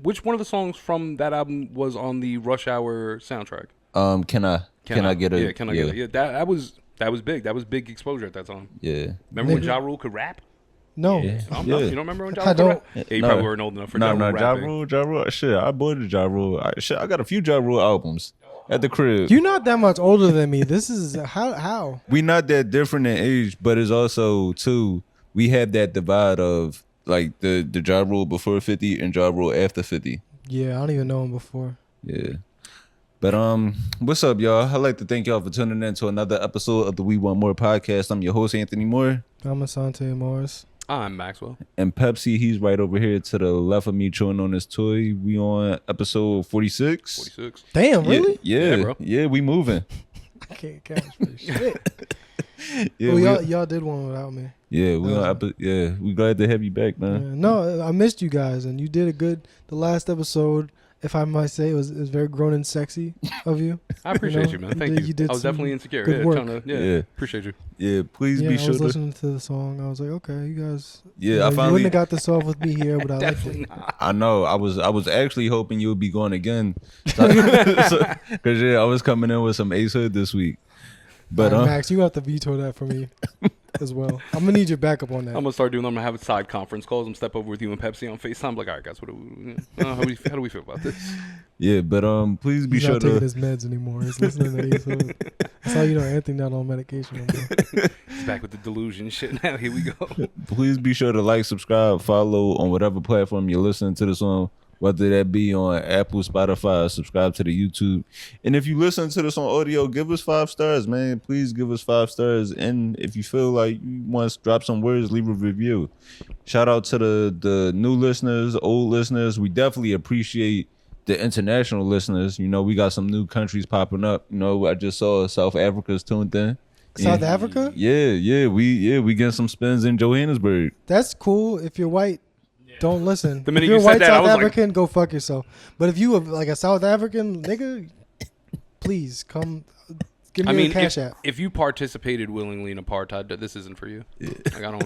Which one of the songs from that album was on the Rush Hour soundtrack? Can I get a? Yeah, can I get it? Yeah, that was big. That was big exposure at that time. Yeah. Remember when Ja Rule could rap? No. You don't remember when Ja Rule I could don't. rap? Yeah, you probably weren't old enough for Ja Rule rapping. Ja Rule. Shit, I bought Ja Rule. I got a few Ja Rule albums at the crib. You're not that much older than me. This is how? We not that different in age, but it's also too. We have that divide of like the Ja Rule before 50 and Ja Rule after 50. Yeah, I don't even know him before. Yeah. But what's up, y'all? I'd like to thank y'all for tuning in to another episode of the We Want More podcast. I'm your host, Anthony Moore. I'm Asante Morris. I'm Maxwell. And Pepsi, he's right over here to the left of me chewing on his toy. We on episode 46. 46. Damn, really? Yeah, bro. Yeah, we moving. I can't catch for shit. Yeah, y'all did one without me. Yeah, we glad to have you back, man. Yeah, no, I missed you guys, and you did the last episode, if I might say, it was very grown and sexy of you. I appreciate you, man. Thank you. I was definitely insecure. Good work. Appreciate you. Yeah, please be sure. I was listening to the song. I was like, okay, you guys. Yeah, I finally. You wouldn't have got this off with me here, but I liked it. I know. I was actually hoping you would be going again, because I was coming in with some Ace Hood this week. But Max, you have to veto that for me as well. I'm gonna need your backup on that. I'm gonna start doing. I'm gonna have a side conference calls. I'm step over with you and Pepsi on FaceTime. Like, all right, guys, how do we feel about this? Yeah, but please be He's sure not taking his meds anymore. He's listening to Ace Hood. That's how you know Anthony not on medication anymore. He's back with the delusion shit. Now here we go. Please be sure to like, subscribe, follow on whatever platform you're listening to this on. Whether that be on Apple, Spotify, subscribe to the YouTube. And if you listen to this on audio, give us 5 stars, man. Please give us 5 stars. And if you feel like you want to drop some words, leave a review. Shout out to the new listeners, old listeners. We definitely appreciate the international listeners. You know, we got some new countries popping up. You know, I just saw South Africa's tuned in. South Africa? Yeah. We getting some spins in Johannesburg. That's cool. If you're white, don't listen. The minute if you're you white said that, South I was African, go fuck yourself. But if you are like a South African nigga, please come. Give me a cash app. If you participated willingly in apartheid, this isn't for you. Yeah. Like, I don't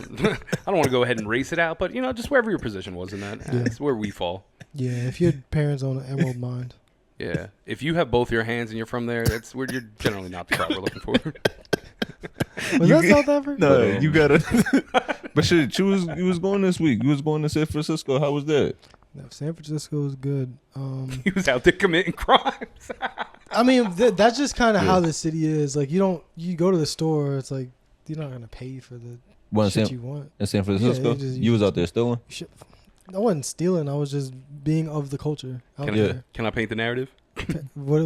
want to go ahead and race it out, but just wherever your position was in that, that's where we fall. Yeah, if your parents own an emerald mine. Yeah, if you have both your hands and you're from there, that's where you're generally not the crowd we're looking for. Was that South Africa? No, you gotta. But shit, you was going this week. You was going to San Francisco. How was that? No, San Francisco was good. He was out there committing crimes. I mean, that's just kind of how the city is. Like, you go to the store, it's like you're not gonna pay for the shit you want. In San Francisco, you was out there stealing. I wasn't stealing. I was just being of the culture. Can I paint the narrative? What?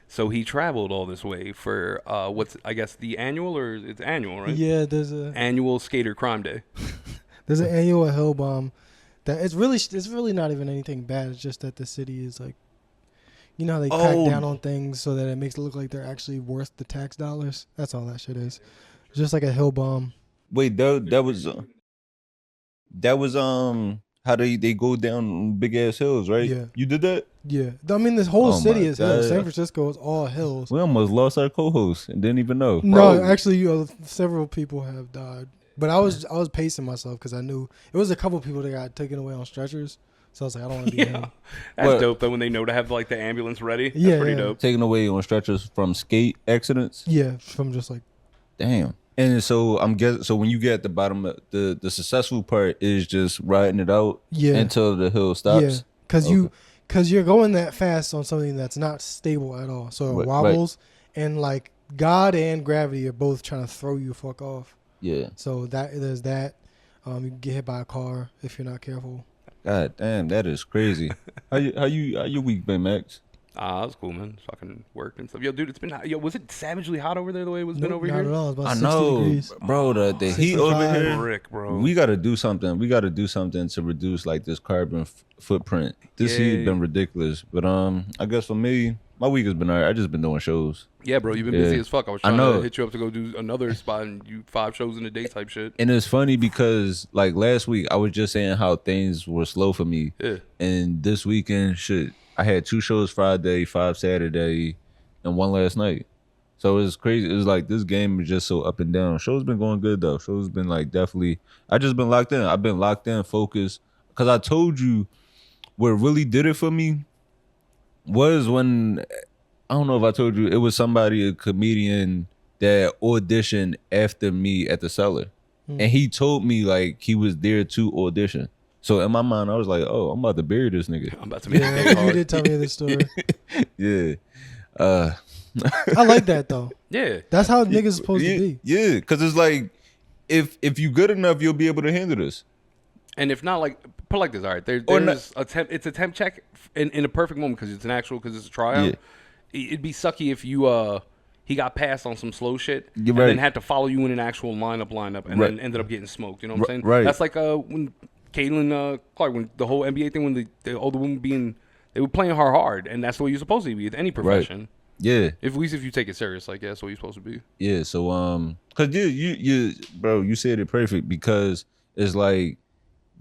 So he traveled all this way for what's, I guess, the annual, or it's annual, right? Yeah, there's a annual Skater Crime Day. There's an annual hell bomb. That it's really not even anything bad. It's just that the city is like, how they crack down on things so that it makes it look like they're actually worth the tax dollars. That's all that shit is. It's just like a hell bomb. Wait, that was how they go down big ass hills, right? Yeah. You did that? Yeah. I mean, this whole city is hills. San Francisco is all hills. We almost lost our co-host and didn't even know. No, actually, several people have died. But I was pacing myself because I knew it was a couple people that got taken away on stretchers. So I was like, I don't want to be him. That's dope, though, when they know to have like the ambulance ready. That's pretty dope. Taken away on stretchers from skate accidents? Yeah, from just like... Damn. And so so when you get at the bottom, the successful part is just riding it out until the hill stops. Yeah, because you're going that fast on something that's not stable at all. So it wobbles, and like God and gravity are both trying to throw you fuck off. Yeah. So there's that. You can get hit by a car if you're not careful. God damn, that is crazy. How your week been, Max? That was cool, man. Fucking work and stuff. Yo, dude, it's been hot. Yo, was it savagely hot over there the way it was been over not here? Not at all. It's about 60 degrees. Bro. The heat over here. Brick, bro. We got to do something. We got to do something to reduce like this carbon footprint. This heat been ridiculous. But I guess for me, my week has been alright. I just been doing shows. Yeah, bro, you've been busy as fuck. I was trying to hit you up to go do another spot and you 5 shows in a day type shit. And it's funny because like last week I was just saying how things were slow for me. Yeah. And this weekend, shit, I had 2 shows Friday, 5 Saturday, and 1 last night. So it's crazy. It was like this game is just so up and down. Show's been going good though. Show's been like definitely. I just been locked in. I've been locked in, focused. Because I told you what really did it for me was when, I don't know if I told you, it was somebody, a comedian that auditioned after me at the Cellar. And he told me like he was there to audition. So in my mind, I was like, "Oh, I'm about to bury this nigga." I'm about to make it You hard. did tell me this story. Yeah. I like that though. Yeah. That's how niggas supposed to be. Yeah, because it's like, if you good enough, you'll be able to handle this. And if not, like, put it like this, all right, there's it's a temp check in a perfect moment because it's a tryout. Yeah. It'd be sucky if you he got passed on some slow shit You're and right. then had to follow you in an actual lineup and Right. then ended up getting smoked. You know what I'm saying? Right. That's like when Caitlin Clark, when the whole NBA thing, when the older women they were playing her hard, and that's the way you're supposed to be with any profession. Yeah. At least if you take it serious, like that's what you're supposed to be. Yeah. So cause you bro, you said it perfect because it's like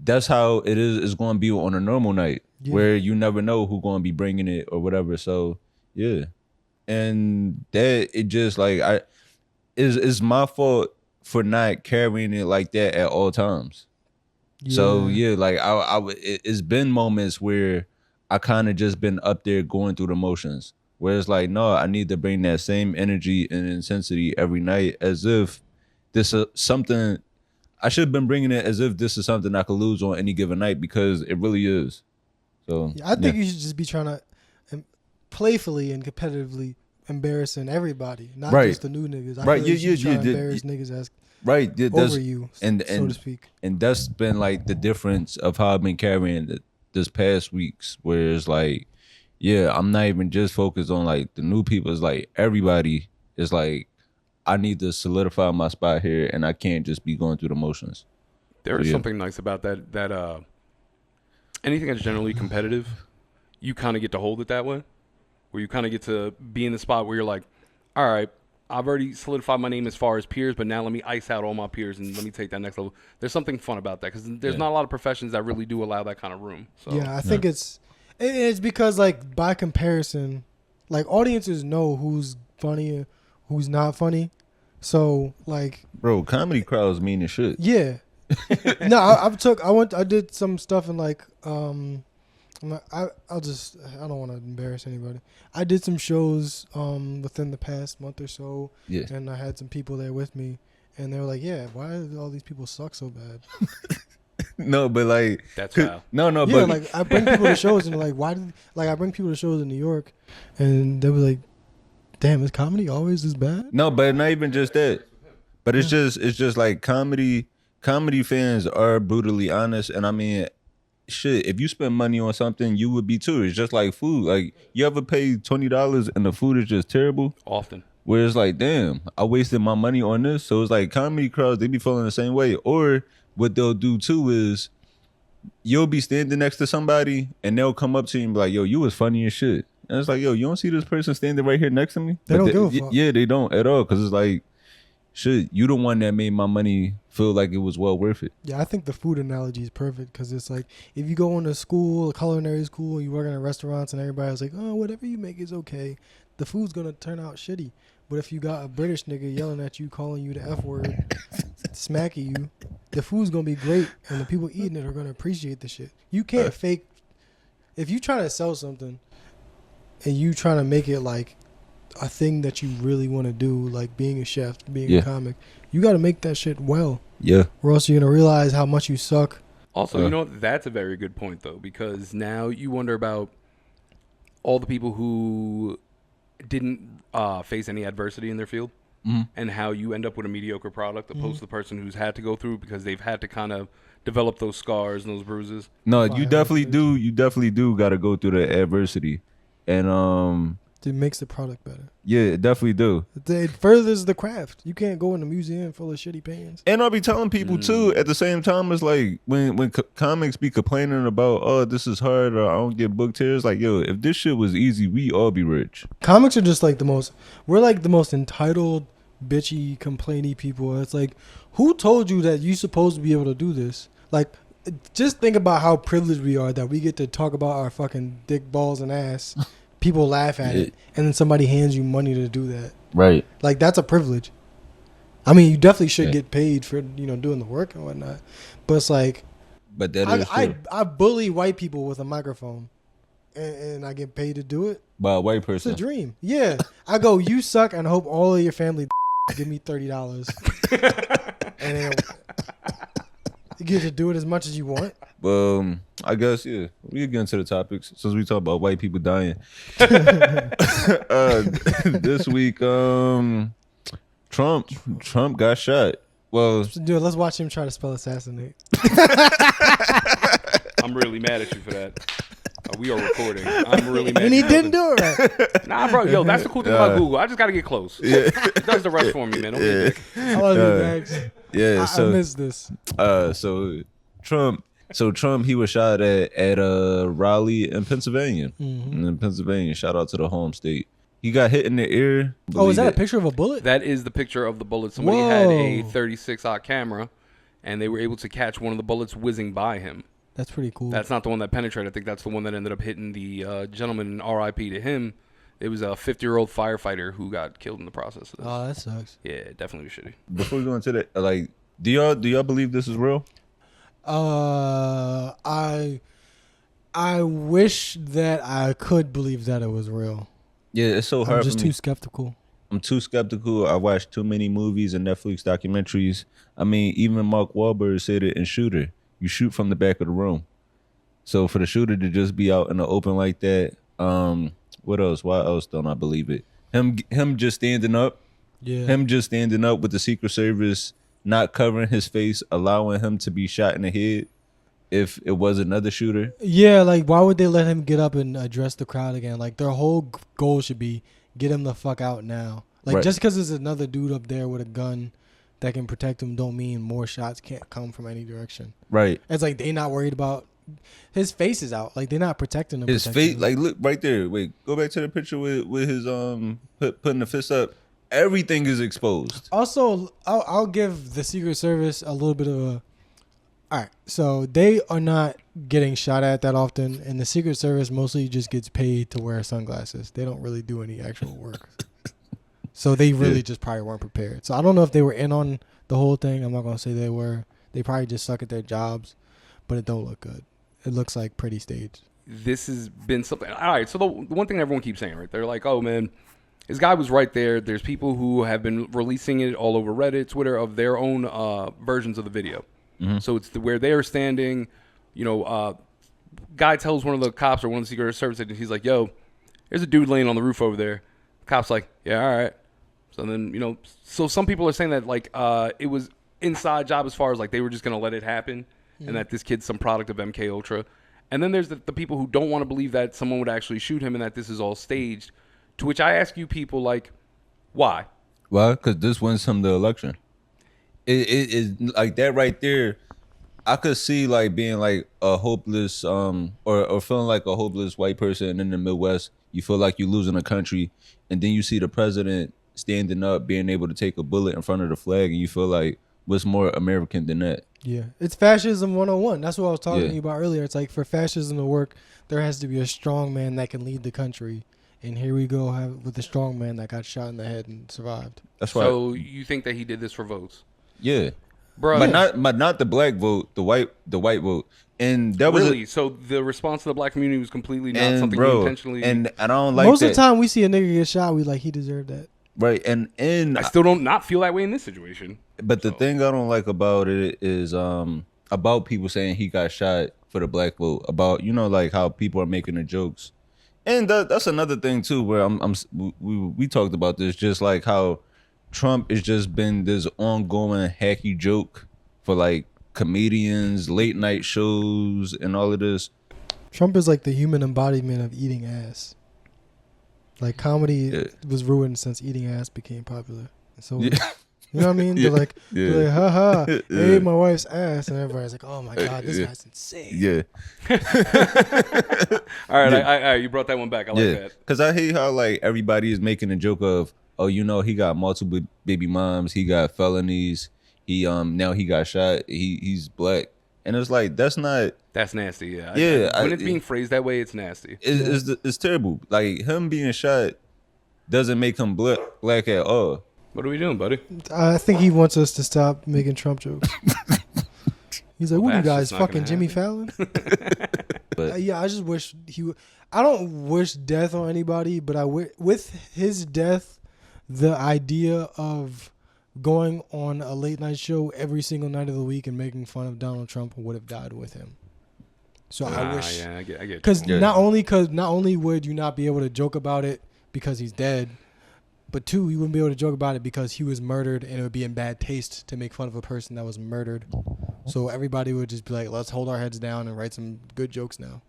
that's how it is. It's going to be on a normal night where you never know who's going to be bringing it or whatever. So yeah. And that it just like it's my fault for not carrying it like that at all times. Yeah. So yeah, like it's been moments where I kind of just been up there going through the motions, where it's like, no, I need to bring that same energy and intensity every night, as if this is something I should have been bringing it as if this is something I could lose on any given night, because it really is. So I think you should just be trying to playfully and competitively embarrassing everybody, not just the new niggas. I feel like you should try to embarrass niggas as over you, so to speak. And that's been like the difference of how I've been carrying this past weeks, where it's like, yeah, I'm not even just focused on like the new people. It's like everybody is like, I need to solidify my spot here, and I can't just be going through the motions. There is something nice about that anything that's generally competitive, you kind of get to hold it that way, where you kind of get to be in the spot where you're like, all right, I've already solidified my name as far as peers, but now let me ice out all my peers and let me take that next level. There's something fun about that, because there's not a lot of professions that really do allow that kind of room. So. Yeah, I think it's because, like, by comparison, like, audiences know who's funny and who's not funny. So, like, bro, comedy crowds mean as shit. Yeah. No, I did some stuff in like I don't want to embarrass anybody. I did some shows within the past month or so, and I had some people there with me, and they were like, "Yeah, why do all these people suck so bad?" No, but like that's how. No, yeah, but like I bring people to shows and they're like, why did I bring people to shows in New York, and they were like, "Damn, is comedy always this bad?" No, but not even just that. But it's just like comedy fans are brutally honest, and I mean, shit, if you spend money on something, you would be too. It's just like food. Like, you ever pay $20 and the food is just terrible? Often. Where it's like, damn, I wasted my money on this. So it's like comedy crowds, they be feeling the same way. Or what they'll do too is you'll be standing next to somebody and they'll come up to you and be like, yo, you was funny as shit. And it's like, yo, you don't see this person standing right here next to me? They don't give a fuck. Yeah, they don't at all, because it's like, shit, you the one that made my money feel like it was well worth it. Yeah, I think the food analogy is perfect, because it's like, if you go into school, a culinary school, you work in restaurants and everybody's like, oh, whatever you make is okay, the food's going to turn out shitty. But if you got a British nigga yelling at you, calling you the F word, smacking you, the food's going to be great, and the people eating it are going to appreciate the shit. You can't fake. If you try to sell something and you trying to make it like a thing that you really want to do, like being a chef, being a comic, you got to make that shit well. Yeah. Or else you're going to realize how much you suck. Also, you know what? That's a very good point, though, because now you wonder about all the people who didn't face any adversity in their field, and how you end up with a mediocre product opposed to the person who's had to go through, because they've had to kind of develop those scars and those bruises. No, you definitely do. You definitely do got to go through the adversity. And it makes the product better. Yeah, it definitely do. It furthers the craft. You can't go in a museum full of shitty paintings. And I'll be telling people too, at the same time, it's like when comics be complaining about, oh, this is hard, or I don't get booked here, it's like, yo, if this shit was easy, we all be rich. Comics are just like we're like the most entitled, bitchy, complainy people. It's like, who told you that you supposed to be able to do this? Like, just think about how privileged we are that we get to talk about our fucking dick, balls, and ass. People laugh at it, and then somebody hands you money to do that. Right. Like, that's a privilege. I mean, you definitely should get paid for, doing the work and whatnot. But it's like, But that is true. I bully white people with a microphone, and I get paid to do it. By a white person. It's a dream. Yeah, I go. You suck, and hope all of your family give me $30, and then you get to do it as much as you want. I guess we can get into the topics since we talk about white people dying. This week, Trump got shot. Well, dude, let's watch him try to spell assassinate. I'm really mad at you for that. We are recording. I'm really mad. And he didn't do it right. Nah, bro. Yo, that's the cool thing about Google. I just got to get close. Yeah. It does the rest for me, man. Don't be a dick. I love you, Max. Yeah. I missed this. So Trump, he was shot at Raleigh in Pennsylvania. Mm-hmm. In Pennsylvania, shout out to the home state. He got hit in the ear. Oh, is that a picture of a bullet? That is the picture of the bullet. Somebody had a 36-aught camera, and they were able to catch one of the bullets whizzing by him. That's pretty cool. That's not the one that penetrated. I think that's the one that ended up hitting the gentleman. R.I.P. to him. It was a 50-year-old firefighter who got killed in the process of this. Oh, that sucks. Yeah, it definitely was shitty. Before we go into that, like, do y'all believe this is real? I wish that I could believe that it was real. Yeah, it's so hard. I'm just too skeptical. I'm too skeptical. I watched too many movies and Netflix documentaries. I mean, even Mark Wahlberg said it in Shooter. You shoot from the back of the room. So for the shooter to just be out in the open like that, what else? Why else don't I believe it? Him just standing up. Yeah. Him just standing up with the Secret Service not covering his face, allowing him to be shot in the head if it was another shooter. Yeah, like why would they let him get up and address the crowd again? Like their whole goal should be get him the fuck out now. Like just because there's another dude up there with a gun that can protect him don't mean more shots can't come from any direction. Right. It's like they not worried about his face is out. Like they're not protecting him. His face, like look right there. Wait, go back to the picture with his putting the fist up. Everything is exposed. Also, I'll give the Secret Service a little bit of a. All right, so they are not getting shot at that often, and the Secret Service mostly just gets paid to wear sunglasses. They don't really do any actual work. So they really just probably weren't prepared. So I don't know if they were in on the whole thing. I'm not going to say they were. They probably just suck at their jobs, but it don't look good. It looks like pretty staged. This has been something. All right, so the one thing everyone keeps saying, right? They're like, oh, man, this guy was right there. There's people who have been releasing it all over Reddit, Twitter, of their own versions of the video. Mm-hmm. So it's where they are standing, guy tells one of the cops or one of the Secret Service agents, he's like, yo, there's a dude laying on the roof over there. Cop's like, yeah, all right. So then, so some people are saying that, like, it was inside job as far as, like, they were just going to let it happen and that this kid's some product of MK Ultra. And then there's the people who don't want to believe that someone would actually shoot him and that this is all staged, to which I ask you people, like, why? Why? Because this wins him the election. It is like that right there. I could see, like, being, like, a hopeless or feeling like a hopeless white person in the Midwest. You feel like you're losing a country, and then you see the president standing up, being able to take a bullet in front of the flag, and you feel like, what's more American than that? Yeah, it's fascism 101. That's what I was talking to you about earlier. It's like for fascism to work, there has to be a strong man that can lead the country. And here we go with a strong man that got shot in the head and survived. That's right. So you think that he did this for votes? Yeah. Bro, but not the black vote, the white vote. And that was really so. The response to the black community was completely not something you intentionally. And I don't like most of the time we see a nigga get shot, we like he deserved that. Right, and I still don't not feel that way in this situation. But the thing I don't like about it is about people saying he got shot for the black vote. About like how people are making the jokes, and that's another thing too. Where we talked about this, just like how Trump has just been this ongoing hacky joke for like comedians, late night shows, and all of this. Trump is like the human embodiment of eating ass. Like comedy was ruined since eating ass became popular. So you know what I mean? They're like, haha, I ate my wife's ass, and everybody's like, oh my god, this guy's insane. Yeah. All right, you brought that one back. I like that. Because I hate how like everybody is making a joke of, oh, he got multiple baby moms, he got felonies, he now he got shot, he's black, and it's like that's nasty. Yeah. When it's being phrased that way, it's nasty. It's terrible. Like him being shot doesn't make him black at all. What are we doing, buddy? I think he wants us to stop making Trump jokes. He's like, what are you that's guys, just not fucking gonna Jimmy happen. Fallon? But Yeah, I just wish he would. I don't wish death on anybody, but with his death, the idea of going on a late night show every single night of the week and making fun of Donald Trump would have died with him. So I wish, Yeah, I get because Yeah. not only would you not be able to joke about it because he's dead, but two, you wouldn't be able to joke about it because he was murdered, and it would be in bad taste to make fun of a person that was murdered. So everybody would just be like, let's hold our heads down and write some good jokes now.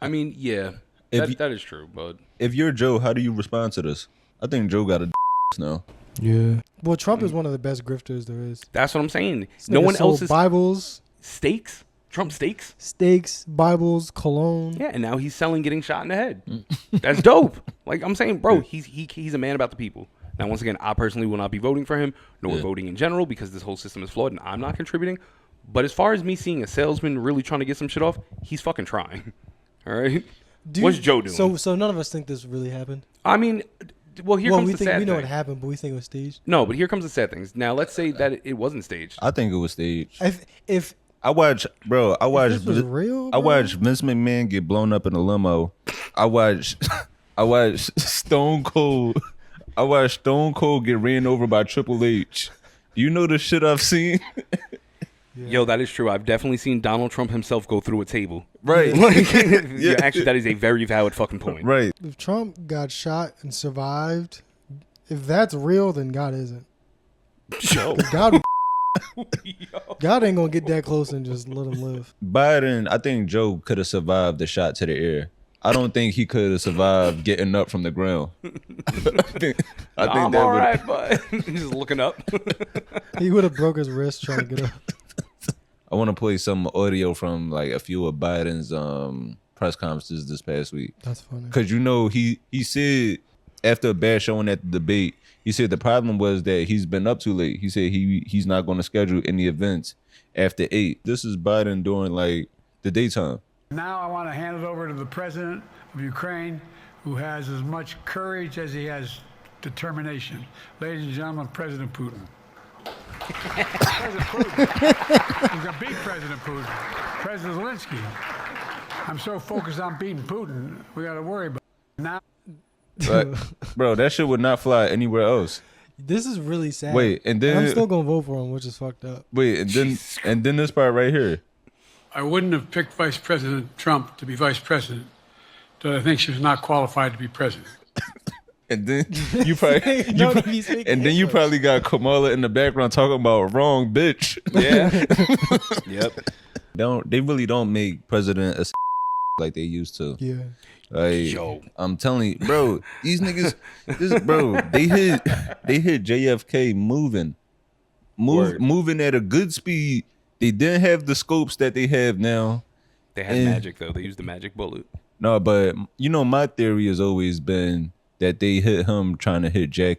I mean, yeah, that is true. But if you're Joe, how do you respond to this? I think Joe got a now. Yeah. Well, Trump is one of the best grifters there is. that's what I'm saying. This No nigga one sold else is Bibles, steaks. Trump steaks. steaks, Bibles, cologne. Yeah, and now he's selling getting shot in the head. That's dope. Like I'm saying, bro, he's a man about the people. Now, once again, I personally will not be voting for him, nor voting in general, because this whole system is flawed and I'm not contributing. But as far as me seeing a salesman really trying to get some shit off, he's fucking trying. All right. What's Joe doing? So none of us think this really happened. I mean, well, here comes we the think sad we know thing. it happened, but we think it was staged. No, but here comes the sad things. Now, let's say that it wasn't staged. I think it was staged. If I watched this was real, I bro? watched Vince McMahon get blown up in a limo. I watched Stone Cold. I watched Stone Cold get ran over by Triple H. You know the shit I've seen? Yo, that is true. I've definitely seen Donald Trump himself go through a table. Right. Yeah, actually, that is a very valid fucking point. Right. if Trump got shot and survived, if that's real, then God isn't. Yo. God ain't gonna get that close and just let him live. Biden, I think Joe could have survived the shot to the ear. I don't think he could have survived getting up from the ground. I think I'm that all would. right, but just looking up. He would have broke his wrist trying to get up. I want to play some audio from like a few of Biden's press conferences this past week. That's funny. Because he said after a bad showing at the debate, he said the problem was that he's been up too late. He said he's not going to schedule any events after 8. This is Biden during like the daytime. Now I want to hand it over to the president of Ukraine, who has as much courage as he has determination. Ladies and gentlemen, President Putin. President Putin. He's going to beat President Putin. President Zelensky. I'm so focused on beating Putin, we got to worry about it. Now. Bro, that shit would not fly anywhere else. This is really sad. Wait, and then I'm still gonna vote for him, which is fucked up. Wait, and then this part right here. I wouldn't have picked Vice President Trump to be vice president, but I think she was not qualified to be president. And then you probably you probably got Kamala in the background talking about wrong bitch. Yeah. Yep. They really don't make president a like they used to. Yeah. Like, Yo. I'm telling you, bro, these niggas, they hit JFK moving at a good speed. They didn't have the scopes that they have now. They had magic, though. They used the magic bullet. No, but you know, my theory has always been that they hit him trying to hit Jack.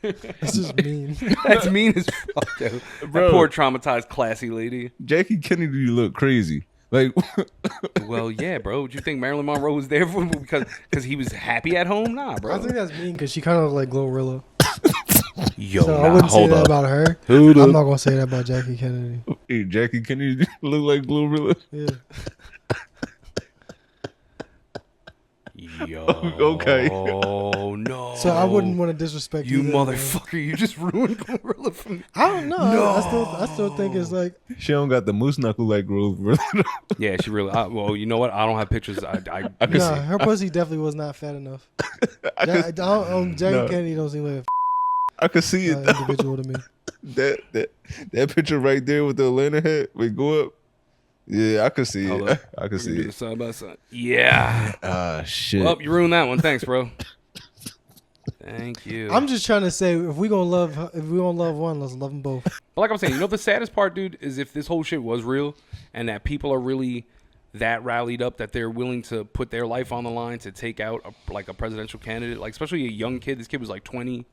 This is mean. That's mean as fuck, though. Bro. That poor traumatized classy lady. Jackie Kennedy look crazy. Like, Well, yeah, bro. Do you think Marilyn Monroe was there for because he was happy at home? Nah, bro. I think that's mean because she kind of look like Glorilla. Yo, So I wouldn't say hold that up. about her. Hold I'm up. not gonna say that about Jackie Kennedy. hey, Jackie Kennedy look like Glorilla. Yeah. Yo. Okay. Oh, no. So I wouldn't want to disrespect You either, motherfucker. You just ruined Glorilla for me. I don't know. I still think it's like She don't got the moose knuckle like Glorilla. Yeah, she really. Well, you know what? I don't have pictures. I could nah, see. her pussy definitely was not fat enough. Jackie Kennedy don't seem like I could see an it. individual to me. That picture right there with the Atlanta hat. We go up. Yeah, I could see Hold it. up. I could We can see do it. this side by side. Yeah. Ah, shit. Well, you ruined that one. Thanks, bro. Thank you. I'm just trying to say if we gonna love one, let's love them both. But like I'm saying, you know the saddest part, dude, is if this whole shit was real and that people are really that rallied up that they're willing to put their life on the line to take out a presidential candidate, like especially a young kid. This kid was like 20.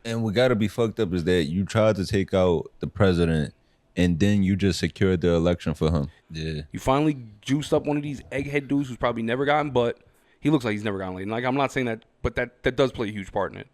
And what gotta be fucked up is that you tried to take out the president and then you just secured the election for him. Yeah. You finally juiced up one of these egghead dudes who's probably never gotten, but he looks like he's never gotten laid. And like I'm not saying that, but that does play a huge part in it.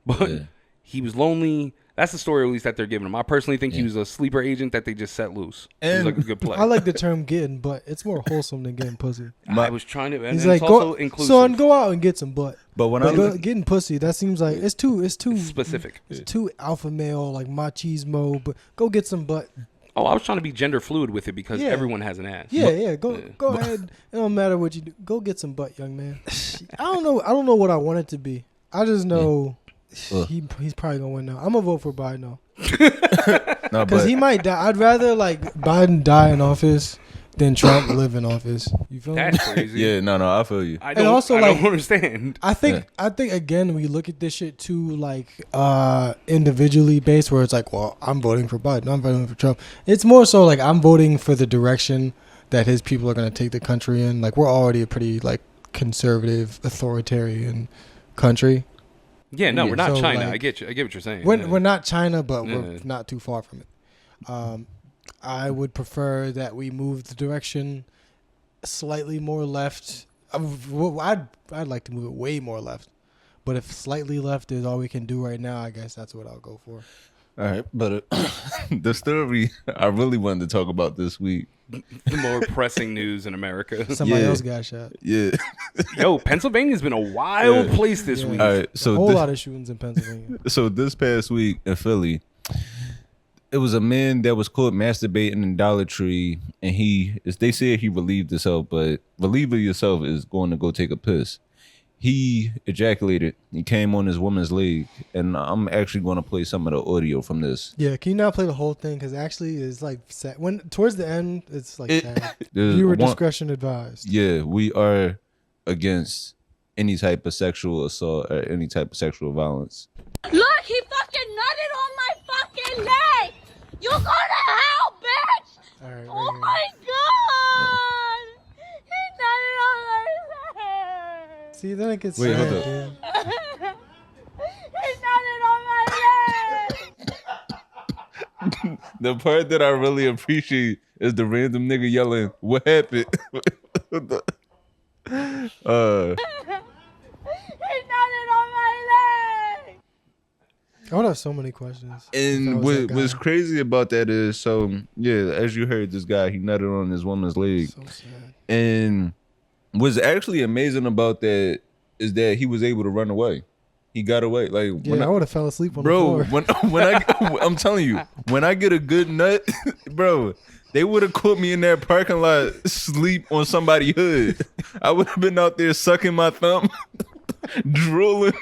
But Yeah. he was lonely. That's the story, at least, that they're giving him. I personally think he was a sleeper agent that they just set loose. He was like a good play. I like the term getting butt. It's more wholesome than getting pussy. I was trying to. And He's it's like, also inclusive. son, go out and get some butt. But when getting pussy, that seems like it's too specific. It's too alpha male, like machismo. But go get some butt. Oh, I was trying to be gender fluid with it because everyone has an ass. Yeah. Go ahead. It don't matter what you do. Go get some butt, young man. I don't know what I want it to be. I just know he's probably gonna win now. I'm gonna vote for Biden though. Because he might die. I'd rather like Biden die in office than Trump live in office. You feel me? That's crazy. Yeah, no, I feel you. I don't understand. I think again we look at this shit too like individually based, where it's like, well, I'm voting for Biden, I'm voting for Trump. It's more so like I'm voting for the direction that his people are going to take the country in. Like we're already a pretty like conservative, authoritarian country. Yeah, no, we're not so, China. like, I get what you're saying. We're not China, but we're not too far from it. I would prefer that we move the direction slightly more left. I'd like to move it way more left, but if slightly left is all we can do right now, I guess that's what I'll go for. All right, but the story I really wanted to talk about this week. The more pressing news in America. Somebody else got shot. Yeah. Yo, Pennsylvania's been a wild place this week. All right, so a whole lot of shootings in Pennsylvania. So this past week in Philly, it was a man that was caught masturbating in Dollar Tree, and they said he relieved himself, but relieving yourself is going to go take a piss. He ejaculated. He came on his woman's leg, and I'm actually going to play some of the audio from this. Yeah, can you not play the whole thing? Because actually, it's like sad. When towards the end, it's like sad. Viewer discretion advised. Yeah, we are against any type of sexual assault or any type of sexual violence. Look, he fucking nutted on my fucking leg. You go to hell, bitch. All right, Oh my god. He nutted on my leg. See, then it gets Wait, sad, hold up. He nutted on my leg. The part that I really appreciate is the random nigga yelling, "What happened?" He nutted on my leg. I would have so many questions. And what's crazy about that is, so yeah, as you heard, this guy, he nutted on his woman's leg. So sad. And what's actually amazing about that is that he was able to run away. He got away. Like, Yeah, I would have fell asleep on the bro, floor. I'm telling you, when I get a good nut, bro, they would have caught me in that parking lot sleep on somebody's hood. I would have been out there sucking my thumb, drooling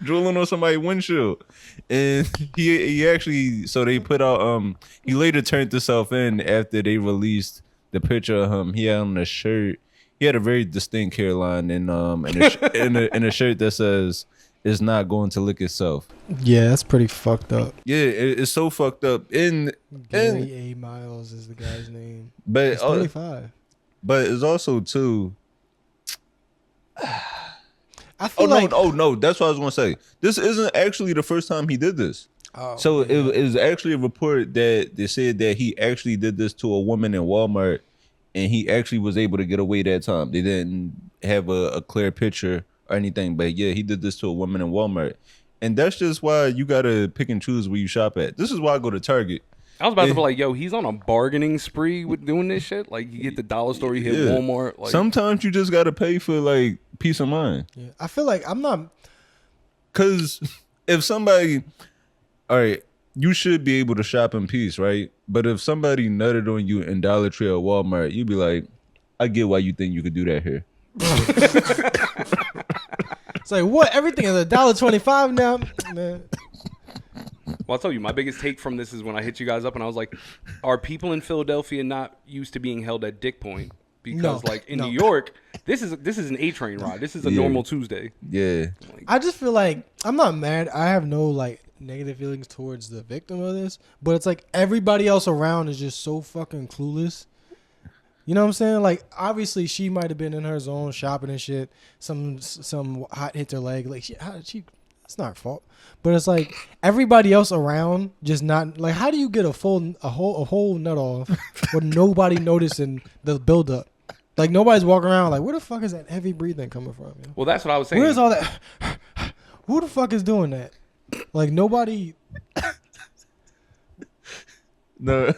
on somebody's windshield. And he actually, so they put out, he later turned himself in after they released the picture of him. He had on a shirt. He had a very distinct hairline and in a shirt that says, "It's not going to lick itself." Yeah, that's pretty fucked up. Yeah, it's so fucked up. Gary A. Miles is the guy's name. But He's 35. But it's also too. I feel like no, that's what I was gonna say. This isn't actually the first time he did this. So it was actually a report that they said that he actually did this to a woman in Walmart, and he actually was able to get away that time. They didn't have a clear picture or anything, but yeah, he did this to a woman in Walmart. And that's just why you gotta pick and choose where you shop at. This is why I go to Target. I was about to be like, yo, he's on a bargaining spree with doing this shit. Like, you get the dollar store, you hit Walmart. Like, sometimes you just gotta pay for like peace of mind. Yeah, I feel like I'm not. Cause if somebody, all right, you should be able to shop in peace, right? But if somebody nutted on you in Dollar Tree or Walmart, you'd be like, I get why you think you could do that here. It's like, what? Everything is $1.25 now, man. Well, I'll tell you, my biggest take from this is when I hit you guys up and I was like, are people in Philadelphia not used to being held at Dick Point? Because in New York, this is an A-train ride. This is a normal Tuesday. Yeah. I just feel like I'm not mad. I have no like negative feelings towards the victim of this, but it's like everybody else around is just so fucking clueless. You know what I'm saying? Like, obviously, she might have been in her zone shopping and shit. Some hot hit her leg. Like, it's not her fault. But it's like everybody else around just not like. How do you get a whole nut off with nobody noticing the buildup? Like, nobody's walking around like, where the fuck is that heavy breathing coming from? Yo? Well, that's what I was saying. Where's all that? Who the fuck is doing that? Like nobody. No.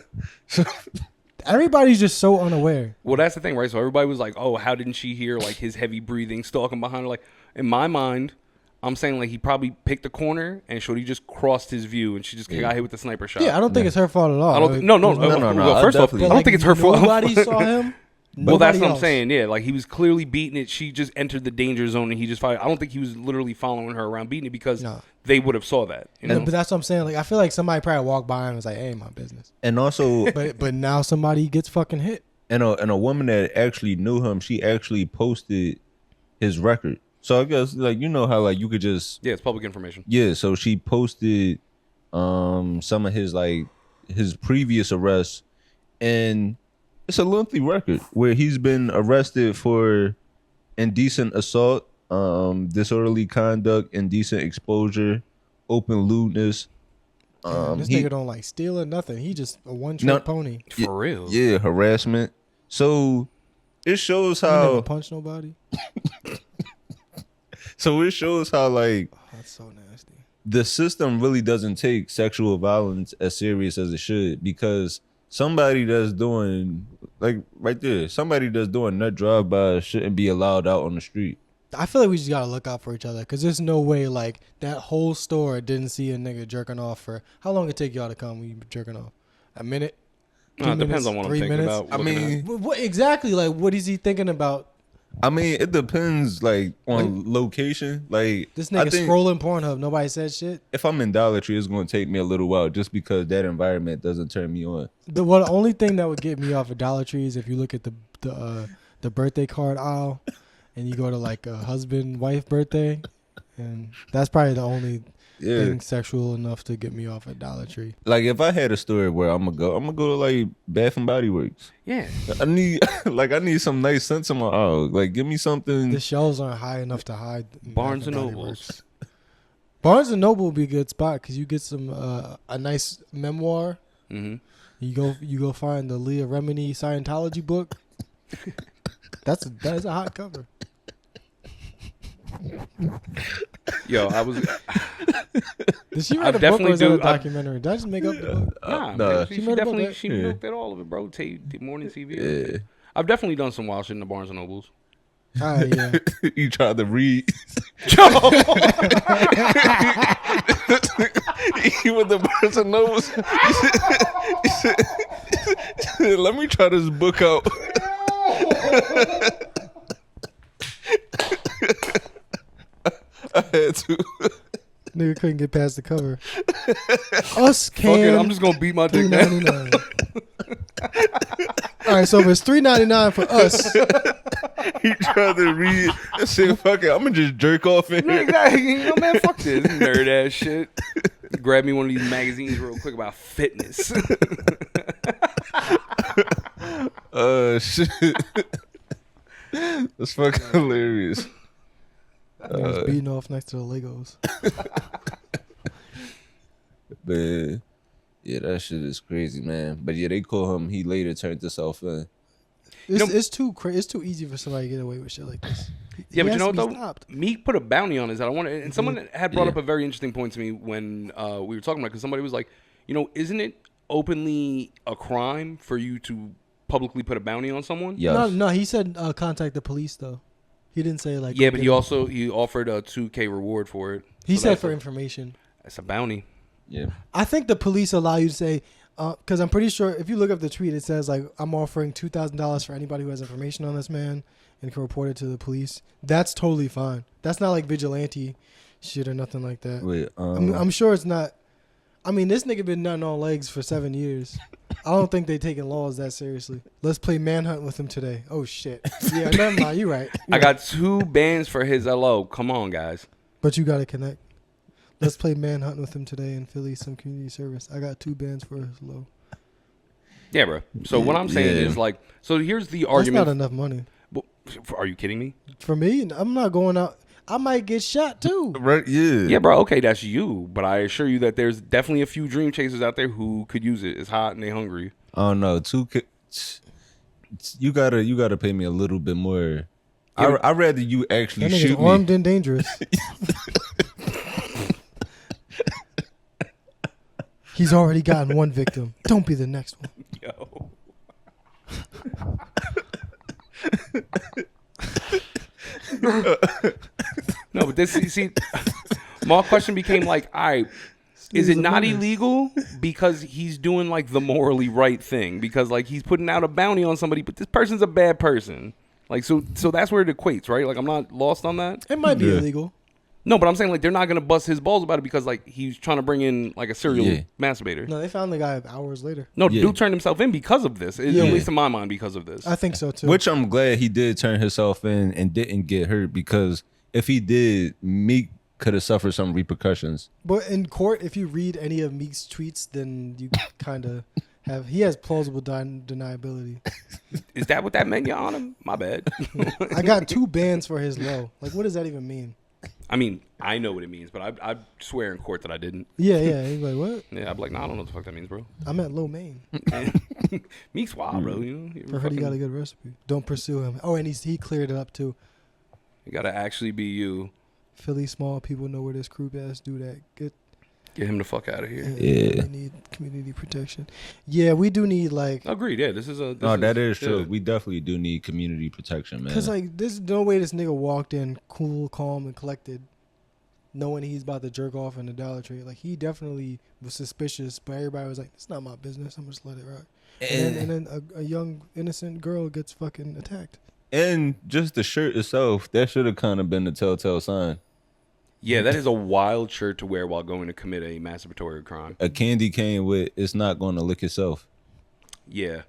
Everybody's just so unaware. Well, that's the thing, right? So everybody was like, "Oh, how didn't she hear like his heavy breathing stalking behind her?" Like in my mind, I'm saying like he probably picked a corner and Shorty just crossed his view and she just got hit with the sniper shot. Yeah, I don't think it's her fault at all. I don't. No. Well, first off, I definitely- don't think it's her fault. Nobody saw him. Well, that's Nobody what I'm else. saying. Yeah, like he was clearly beating it. She just entered the danger zone and he just fired. I don't think he was literally following her around beating it because they would have saw that. You know? But that's what I'm saying. Like I feel like somebody probably walked by and was like, "Hey, my business." And also, But now somebody gets fucking hit. and a woman that actually knew him, she actually posted his record. So I guess like you know how like you could just Yeah, it's public information. yeah. So she posted some of his like his previous arrests, and it's a lengthy record where he's been arrested for indecent assault, disorderly conduct, indecent exposure, open lewdness. This nigga don't like steal or nothing. He just a one-trick pony. For real. Yeah, harassment. So it shows He how. never punched nobody. So it shows how like Oh, that's so nasty. the system really doesn't take sexual violence as serious as it should, because somebody that's doing like right there, somebody that's doing nut drive-bys shouldn't be allowed out on the street. I feel like we just gotta look out for each other because there's no way like that whole store didn't see a nigga jerking off for how long it take y'all to come when you jerking off? A minute? It depends on what I'm 3 thinking minutes? about. I looking mean, at. What exactly? Like, what is he thinking about? I mean, it depends like on location. Like This I nigga think scrolling Pornhub. Nobody said shit. if I'm in Dollar Tree, it's going to take me a little while just because that environment doesn't turn me on. The only thing that would get me off of Dollar Tree is if you look at the birthday card aisle, and you go to like a husband wife birthday, and that's probably the only thing sexual enough to get me off at Dollar Tree. Like if I had a store where I'm gonna go to like Bath and Body Works. Yeah. I need some nice scents in my aisle. Like give me something. The shelves aren't high enough to hide. Barnes and Body Nobles. Works. Barnes and Noble would be a good spot because you get some a nice memoir. Mm-hmm. You go find the Leah Remini Scientology book. That is a hot cover. Yo, I was. Did she I write a book or definitely is that do- a documentary? Did I just make up the book? Nah, nah. man, She she made a book, definitely right? she Yeah. looked at all of it, bro. Morning TV. Yeah. I've definitely done some wild shit in the Barnes and Nobles. Yeah. You tried to read. Even the person knows. He said, let me try this book out. I had to. Nigga couldn't get past the cover. Us Fuck it, can I'm just gonna beat my dick now. $3.99. All right, so if it's $3.99 for us, He tried to read and said, fuck it, I'm gonna just jerk off in here. Exactly. You know, man, fuck this nerd ass shit. Grab me one of these magazines real quick about fitness. Shit. That's fucking hilarious. I was beating off next to the Legos. Man, yeah, that shit is crazy, man. But yeah, they call him. He later turned himself in. It's too easy for somebody to get away with shit like this. Yeah, He but you has know to what be though? stopped. Meek put a bounty on his head. And someone had brought Yeah. up a very interesting point to me when we were talking about it, because somebody was like, you know, isn't it openly a crime for you to publicly put a bounty on someone? Yes. No, he said contact the police though. He didn't say like. Yeah, go but get he him. offered a $2K reward for it. He So said that's for a- information. That's a bounty. Yeah. I think the police allow you to say, because I'm pretty sure if you look up the tweet, it says like I'm offering $2,000 for anybody who has information on this man and can report it to the police. That's totally fine. That's not like vigilante shit or nothing like that. Wait, I'm sure it's not. I mean, this nigga been nutting on legs for 7 years. I don't think they taking laws that seriously. Let's play manhunt with him today. Oh shit. Yeah, never mind. You right. I got 2 bands for his LO. Come on, guys. But you got to connect. Let's play manhunt with him today in Philly, some community service. I got 2 bands for his low. Yeah, bro. So what I'm saying Yeah. is like, so here's the That's argument. not enough money. Well, are you kidding me? For me, I'm not going out. I might get shot too. right? Yeah. Yeah, bro. Okay, that's you. But I assure you that there's definitely a few dream chasers out there who could use it. It's hot and they hungry. I don't know. You gotta pay me a little bit more. Yeah, I'd rather you actually That nigga's shoot armed me. and dangerous. He's already gotten one victim. Don't be the next one. Yo. No, but this, you see, my question became like, all right, is it not illegal because he's doing like the morally right thing? Because like he's putting out a bounty on somebody, but this person's a bad person. Like, so that's where it equates, right? Like, I'm not lost on that. It might be illegal. No, but I'm saying like they're not gonna bust his balls about it because like he's trying to bring in like a serial masturbator. No, they found the guy hours later. No, dude turned himself in because of this. At least in my mind, because of this. I think so too. Which I'm glad he did turn himself in and didn't get hurt, because if he did, Meek could have suffered some repercussions. But in court, if you read any of Meek's tweets, then you kind of have. He has plausible deniability. Is that what that meant, Your Honor? My bad. I got 2 bans for his low. Like, what does that even mean? I mean, I know what it means, but I swear in court that I didn't. Yeah. He's like, what? Yeah, I'd be like, nah, I don't know what the fuck that means, bro. I'm at low main. Meek's wild, bro. You know, For heard he got a good recipe. Don't pursue him. Oh, and he cleared it up too. You gotta actually be you. Philly small people know where this creep ass do that. Get him the fuck out of here. We need community protection. Yeah, we do need like. Agreed. Yeah, this is a. That is true. We definitely do need community protection, man. Because like, there's no way this nigga walked in cool, calm, and collected, knowing he's about to jerk off in the Dollar Tree. Like, he definitely was suspicious, but everybody was like, "It's not my business. I'm just let it rock." And then a young innocent girl gets fucking attacked. And just the shirt itself, that should have kind of been the telltale sign. Yeah, that is a wild shirt to wear while going to commit a masturbatory crime. A candy cane with "it's not going to lick itself." Yeah.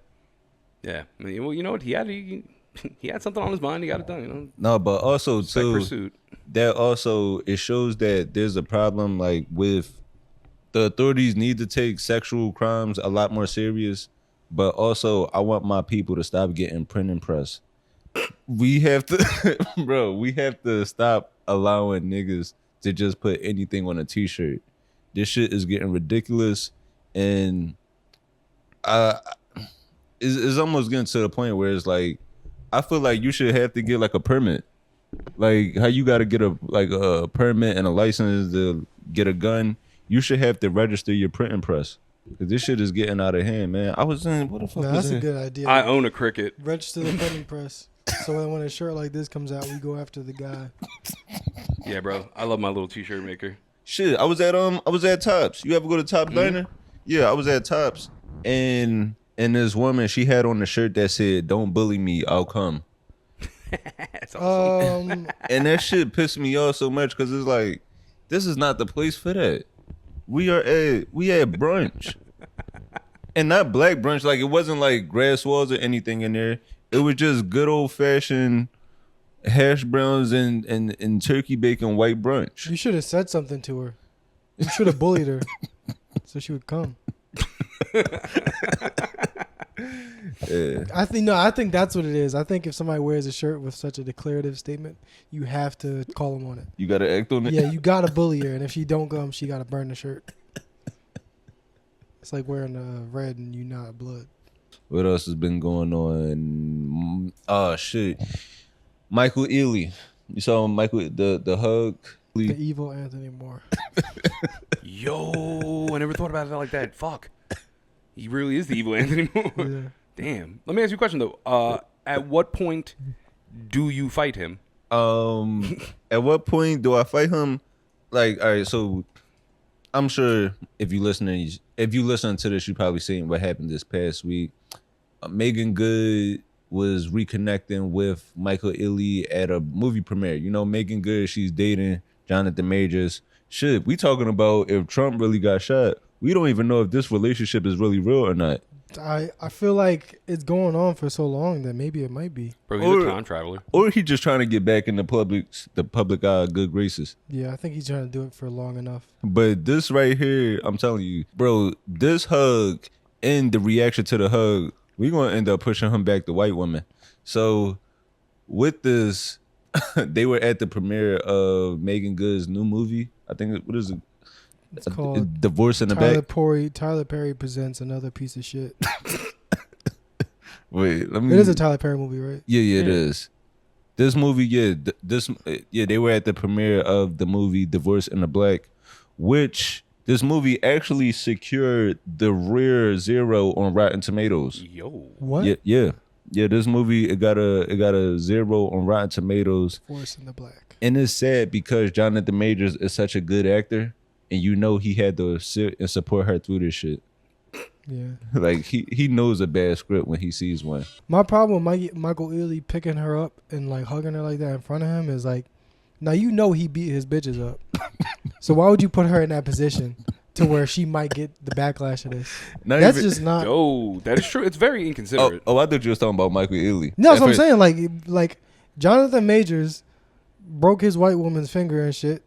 I mean, well, you know what? He had something on his mind. He got it done. You know. No, but also too, pursuit. That also, it shows that there's a problem like with the authorities need to take sexual crimes a lot more serious. But also, I want my people to stop getting print and press. We have to, bro. We have to stop allowing niggas to just put anything on a t-shirt. This shit is getting ridiculous, and it's almost getting to the point where it's like, I feel like you should have to get like a permit, like how you got to get a permit and a license to get a gun. You should have to register your print and press, because this shit is getting out of hand, man. I was in, what the fuck? That's a good idea. I own a Cricut. Register the printing press. So when a shirt like this comes out, we go after the guy. Yeah, bro. I love my little t-shirt maker. Shit, I was at Tops. You ever go to Tops Diner? Yeah, I was at Tops, and this woman, she had on the shirt that said, "Don't bully me, I'll come." That's awesome. And that shit pissed me off so much, because it's like, this is not the place for that. We at brunch, and not black brunch. Like, it wasn't like grass walls or anything in there. It was just good old fashioned hash browns and turkey bacon white brunch. You should have said something to her. You should have bullied her, so she would come. Yeah. I think that's what it is. I think if somebody wears a shirt with such a declarative statement, you have to call them on it. You gotta act on it. Yeah, you gotta bully her, and if she don't come, she gotta burn the shirt. It's like wearing red and you not blood. What else has been going on? Oh shit, Michael Ealy. You saw Michael the hug. The evil Anthony Moore. Yo, I never thought about it like that. Fuck. He really is the evil Anthony Moore. Yeah. Damn. Let me ask you a question though. At what point do you fight him? At what point do I fight him? Like, all right, so I'm sure if you listen to this, you probably seen what happened this past week. Meagan Good was reconnecting with Michael Ealy at a movie premiere. You know, Meagan Good, she's dating Jonathan Majors. Shit, we talking about if Trump really got shot. We don't even know if this relationship is really real or not. I feel like it's going on for so long that maybe it might be. Bro, he's a time traveler. Or he just trying to get back in the public good graces. Yeah, I think he's trying to do it for long enough. But this right here, I'm telling you, bro, this hug and the reaction to the hug, we're going to end up pushing him back to white women. So with this, they were at the premiere of Meagan Good's new movie. I think, what is it? It's called Divorce in the Back. Tyler Perry presents another piece of shit. Wait, let me. It is a Tyler Perry movie, right? Yeah, it is. This movie, they were at the premiere of the movie Divorce in the Black, which This movie actually secured the rare 0 on Rotten Tomatoes. Yo. What? Yeah. This movie it got a 0 on Rotten Tomatoes. Force in the Black. And it's sad because Jonathan Majors is such a good actor, and you know he had to sit and support her through this shit. Yeah. Like he knows a bad script when he sees one. My problem with Michael Ealy picking her up and like hugging her like that in front of him is like, now you know he beat his bitches up. So why would you put her in that position to where she might get the backlash of this? That's just not. Yo, that is true. It's very inconsiderate. I thought you was talking about Michael Ealy. No, that's what I'm saying. Like Jonathan Majors broke his white woman's finger and shit,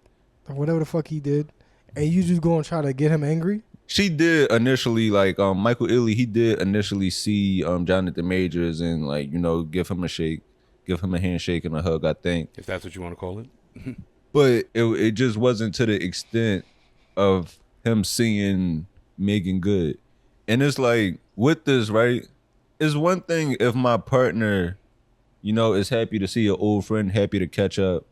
or whatever the fuck he did, and you just go and try to get him angry. She did initially, like Michael Ealy, he did initially see Jonathan Majors and like, you know, give him a shake, give him a handshake and a hug, I think. If that's what you want to call it. But it just wasn't to the extent of him seeing Meagan Good. And it's like, with this, right, it's one thing if my partner, you know, is happy to see an old friend, happy to catch up.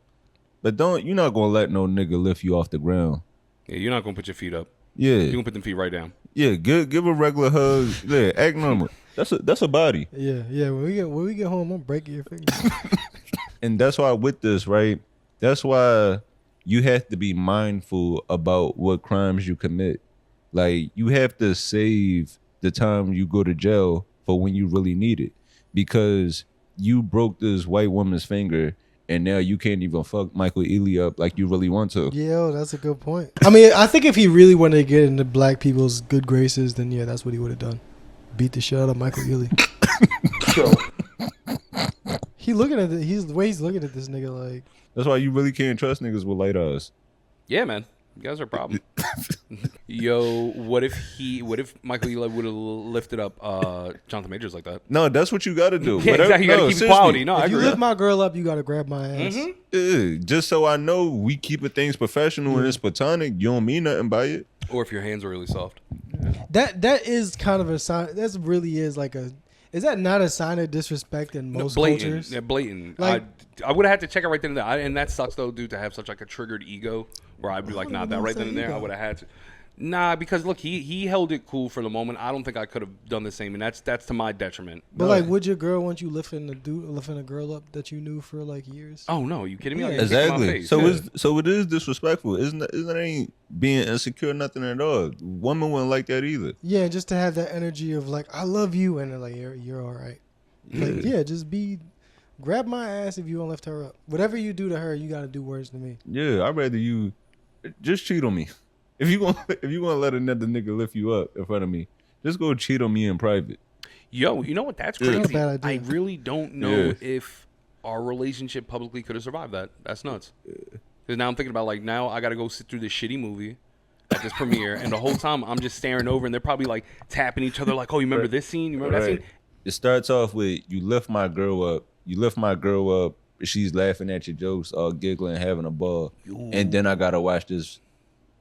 But you're not going to let no nigga lift you off the ground. Yeah, you're not going to put your feet up. Yeah. You're going to put them feet right down. Yeah, give a regular hug. Yeah, act normal. That's a body. Yeah. When we get home, I'm breaking your finger. And that's why with this, right? That's why you have to be mindful about what crimes you commit. Like, you have to save the time you go to jail for when you really need it. Because you broke this white woman's finger and now you can't even fuck Michael Ealy up like you really want to. Yeah, that's a good point. I mean, I think if he really wanted to get into black people's good graces, then yeah, that's what he would have done. Beat the shit out of Michael Ealy. The way he's looking at this nigga like. That's why you really can't trust niggas with light eyes. Yeah, man. You guys are a problem. Yo, what if Michael Ealy would have lifted up Jonathan Majors like that? No, that's what you got to do. Yeah, exactly. You got to keep it quality. No, I if you agree. lift my girl up, you got to grab my ass. Yeah, just so I know we keeping things professional and it's platonic, you don't mean nothing by it. Or if your hands are really soft. That is kind of a sign. That really is like a. Is that not a sign of disrespect in most blatant, cultures? Yeah, blatant. Like, I would have had to check it right then and there. And that sucks, though, dude, to have such like a triggered ego where I'd be like, nah, that right then and there, I would have had to. Nah, because look, he held it cool for the moment. I don't think I could have done the same, and that's to my detriment. But like, would your girl want you lifting a girl up that you knew for like years? Oh no, you kidding me? Yeah. Exactly. So it is disrespectful. Isn't it? Ain't being insecure nothing at all. Women wouldn't like that either. Yeah, just to have that energy of like, I love you, and like you're all right. Like, yeah, just grab my ass if you don't lift her up. Whatever you do to her, you got to do worse to me. Yeah, I'd rather you just cheat on me. If you gonna let another nigga lift you up in front of me, just go cheat on me in private. Yo, you know what? That's Not a crazy. bad idea. I really don't know if our relationship publicly could have survived that. That's nuts. Because now I'm thinking about like, now I got to go sit through this shitty movie at this premiere, and the whole time I'm just staring over, and they're probably like tapping each other, like, oh, you remember this scene? You remember that scene? It starts off with you lift my girl up. You lift my girl up. She's laughing at your jokes, all giggling, having a ball, and then I gotta watch this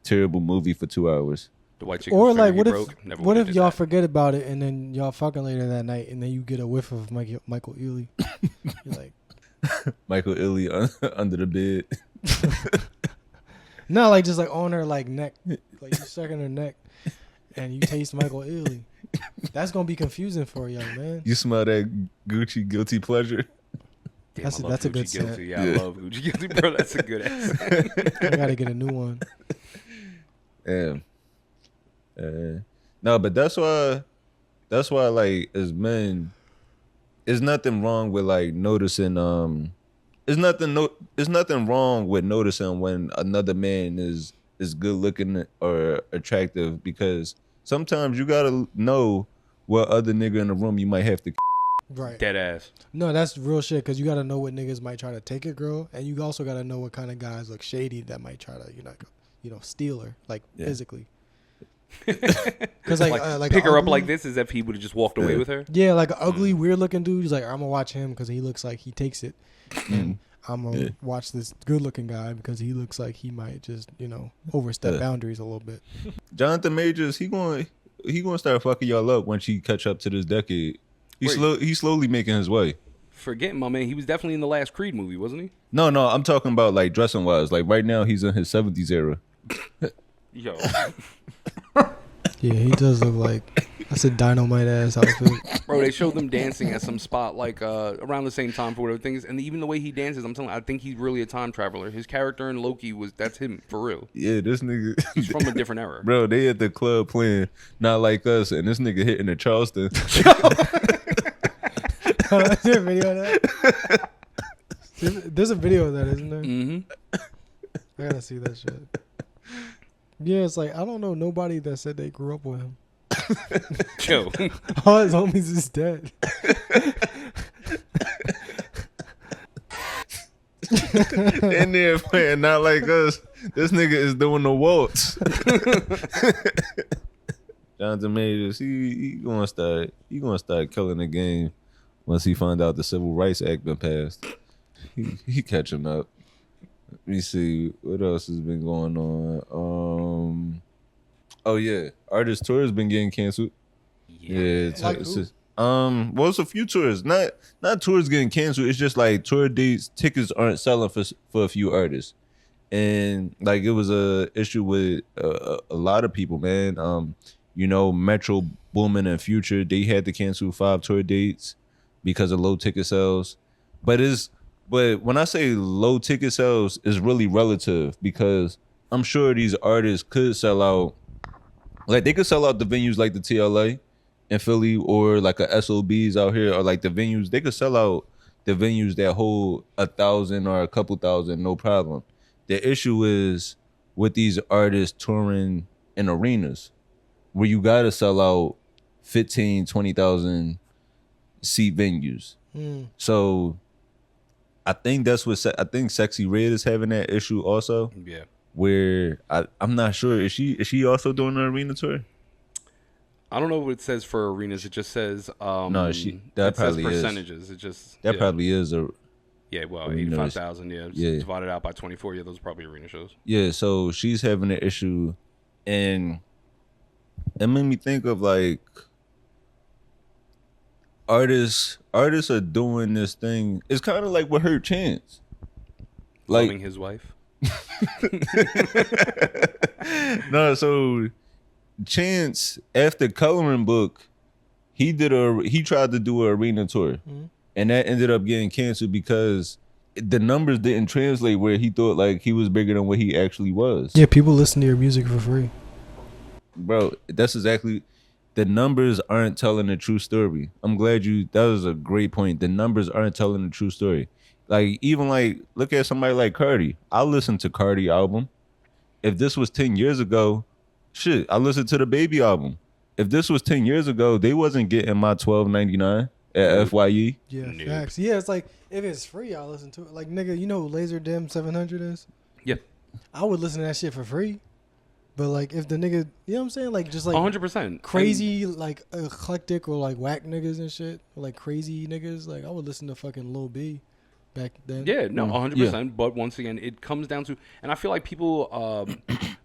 terrible movie for 2 hours. The white chicken. Or like, Never what if y'all that. forget about it and then y'all fucking later that night, and then you get a whiff of Michael Ealy? You're like, Michael Ealy under the bed. no, like just like on her like neck, like you sucking her neck, and you taste Michael Ealy. That's gonna be confusing for a young man. You smell that Gucci guilty pleasure. Damn, That's I love a good Gucci scent. Guilty. Yeah, I love Gucci Guilty, bro. That's a good ass. I gotta get a new one. Yeah. No, but that's why like as men, there's nothing wrong with like noticing there's nothing wrong with noticing when another man is good looking or attractive, because sometimes you gotta know what other nigga in the room you might have to. Right. Dead ass. No, that's real shit, because you got to know what niggas might try to take a girl, and you also got to know what kind of guys look shady that might try to, steal her, like physically. Because like pick her up ugly, like this as if he would have just walked away with her. Yeah, like an ugly, weird looking dude. He's like, I'm gonna watch him because he looks like he takes it, and I'm gonna watch this good looking guy because he looks like he might just overstep boundaries a little bit. Jonathan Majors, he gonna start fucking y'all up once he catch up to this decade. He's slowly making his way. Forgetting my man, he was definitely in the last Creed movie, wasn't he? No, I'm talking about like dressing wise. Like right now, he's in his 70s era. Yo. Yeah, he does look like that's a dynamite ass outfit. Bro, they showed them dancing at some spot like around the same time for whatever things, and even the way he dances, I'm telling you, I think he's really a time traveler. His character in Loki that's him for real. Yeah, this nigga. He's from a different era. Bro, they at the club playing Not Like Us, and this nigga hitting the Charleston. Is there a video of that? There's a video of that, isn't there? Mm-hmm. I gotta see that shit. Yeah, it's like I don't know nobody that said they grew up with him. Yo. All his homies is dead. In there playing Not Like Us. This nigga is doing the waltz. Jonathan Majors, he gonna start killing the game once he find out the Civil Rights Act been passed. He catching up. Let me see what else has been going on. Oh yeah, artist tours been getting canceled. Yeah, Like well, it's a few tours. Not tours getting canceled. It's just like tour dates, tickets aren't selling for a few artists, and like it was a issue with a lot of people, man. You know, Metro Boomin and Future, they had to cancel 5 tour dates because of low ticket sales. But when I say low ticket sales, it's really relative because I'm sure these artists could sell out. Like they could sell out the venues like the TLA in Philly or like a SOBs out here or like the venues. They could sell out the venues that hold 1,000 or a couple thousand, no problem. The issue is with these artists touring in arenas where you got to sell out 15, 20,000 seat venues. So I think that's what I think Sexy Red is having that issue also. Yeah. Where I'm not sure. Is she also doing an arena tour? I don't know what it says for arenas. It just says No, that probably says is percentages. It just that probably is a well, arena 85,000. Yeah, yeah. Divided out by 24. Yeah, those are probably arena shows. Yeah, so she's having an issue, and it made me think of like artists are doing this thing. It's kind of like with her Chance, like Loving his wife. No, so Chance after Coloring Book, he tried to do an arena tour, and that ended up getting canceled because the numbers didn't translate where he thought like he was bigger than what he actually was. Yeah, people listen to your music for free. Bro, that's exactly. The numbers aren't telling the true story. I'm glad that was a great point. The numbers aren't telling the true story. Like, even like, look at somebody like Cardi. I listened to Cardi album. If this was 10 years ago, shit, I listened to the Baby album. If this was 10 years ago, they wasn't getting my $12.99 at FYE. Yeah, Nope. facts. Yeah, it's like, if it's free, I'll listen to it. Like, nigga, you know who Laser Dim 700 is? Yeah. I would listen to that shit for free. But, like, if the nigga, you know what I'm saying? Like, just like 100%. crazy, like, eclectic or, like, whack niggas and shit. Or, like, crazy niggas. Like, I would listen to fucking Lil B back then. Yeah, no, 100%. Yeah. But once again, it comes down to, and I feel like people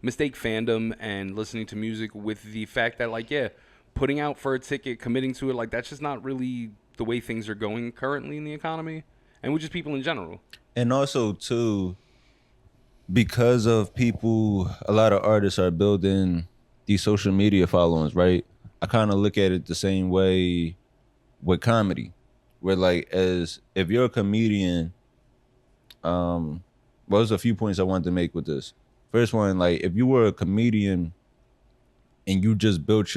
mistake fandom and listening to music with the fact that, like, yeah, putting out for a ticket, committing to it, like, that's just not really the way things are going currently in the economy, and with just people in general. And also, too, because of people, a lot of artists are building these social media followings, right? I kind of look at it the same way with comedy, where like, as if you're a comedian, well, there's a few points I wanted to make with this. First one, like, if you were a comedian and you just built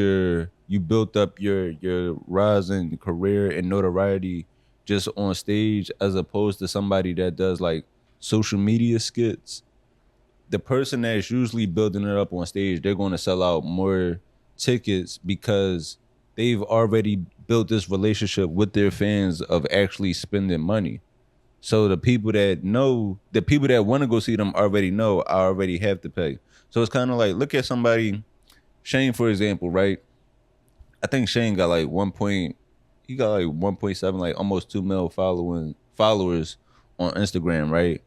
up your rise in career and notoriety just on stage, as opposed to somebody that does like social media skits, the person that's usually building it up on stage, they're going to sell out more tickets because they've already built this relationship with their fans of actually spending money. So the people that want to go see them already know I already have to pay. So it's kind of like, look at somebody, Shane, for example, right? I think Shane got like 1.7, like almost 2 million followers on Instagram, right?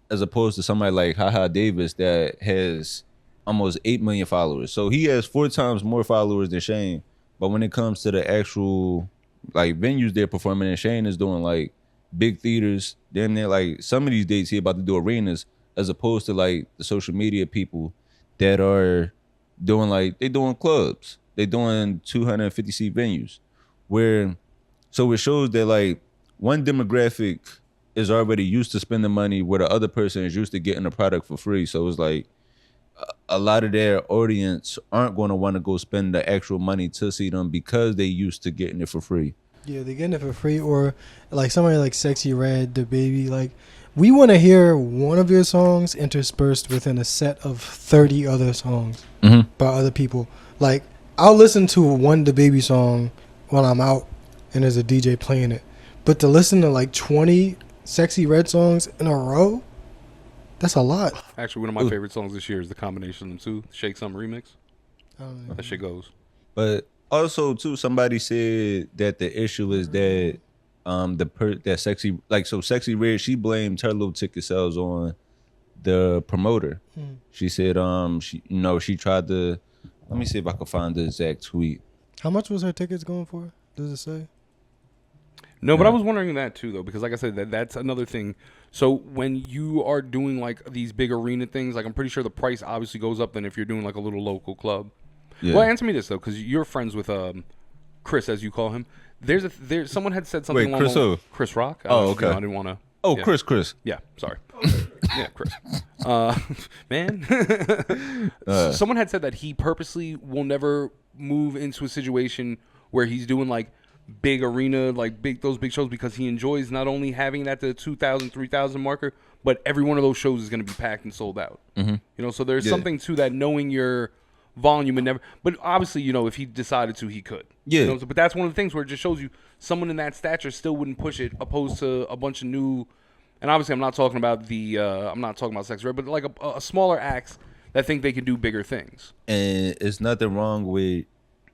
As opposed to somebody like Haha Davis that has almost 8 million followers. So he has 4 times more followers than Shane. But when it comes to the actual like venues they're performing in, Shane is doing like big theaters. Then they're like, some of these dates he about to do arenas, as opposed to like the social media people that are doing clubs. They doing 250 seat venues, so it shows that like one demographic is already used to spending money, where the other person is used to getting the product for free. So it's like a lot of their audience aren't going to want to go spend the actual money to see them because they used to getting it for free. Yeah, they're getting it for free, or like somebody like Sexy Red, the baby. Like, we want to hear one of your songs interspersed within a set of 30 other songs by other people. Like, I'll listen to one the baby song while I'm out and there's a DJ playing it, but to listen to like 20 Sexy Red songs in a row, that's a lot. Actually, one of my favorite songs this year is the combination of them two, Shake Some remix. That shit goes. But also too, somebody said that the issue is that that Sexy Red, she blamed her little ticket sales on the promoter. She said she tried to, let me see if I can find the exact tweet. How much was her tickets going for? Does it say? No, but I was wondering that too, though, because like I said, that's another thing. So when you are doing like these big arena things, like I'm pretty sure the price obviously goes up than if you're doing like a little local club. Yeah. Well, answer me this though, because you're friends with Chris, as you call him. There's someone had said something. Wait, Chris who? Chris Rock. Oh, okay. I didn't want to. Oh, yeah. Chris. Yeah, sorry. Yeah, Chris. Man. Someone had said that he purposely will never move into a situation where he's doing like big arena, like those big shows, because he enjoys not only having that the 2,000, 3,000 marker, but every one of those shows is going to be packed and sold out. You know, so there's something to that, knowing your volume and never. But obviously, you know, if he decided to, he could. Yeah. You know, but that's one of the things where it just shows you someone in that stature still wouldn't push it, opposed to a bunch of new. And obviously, I'm not talking about Sex Red, but like a smaller acts that think they can do bigger things. And it's nothing wrong with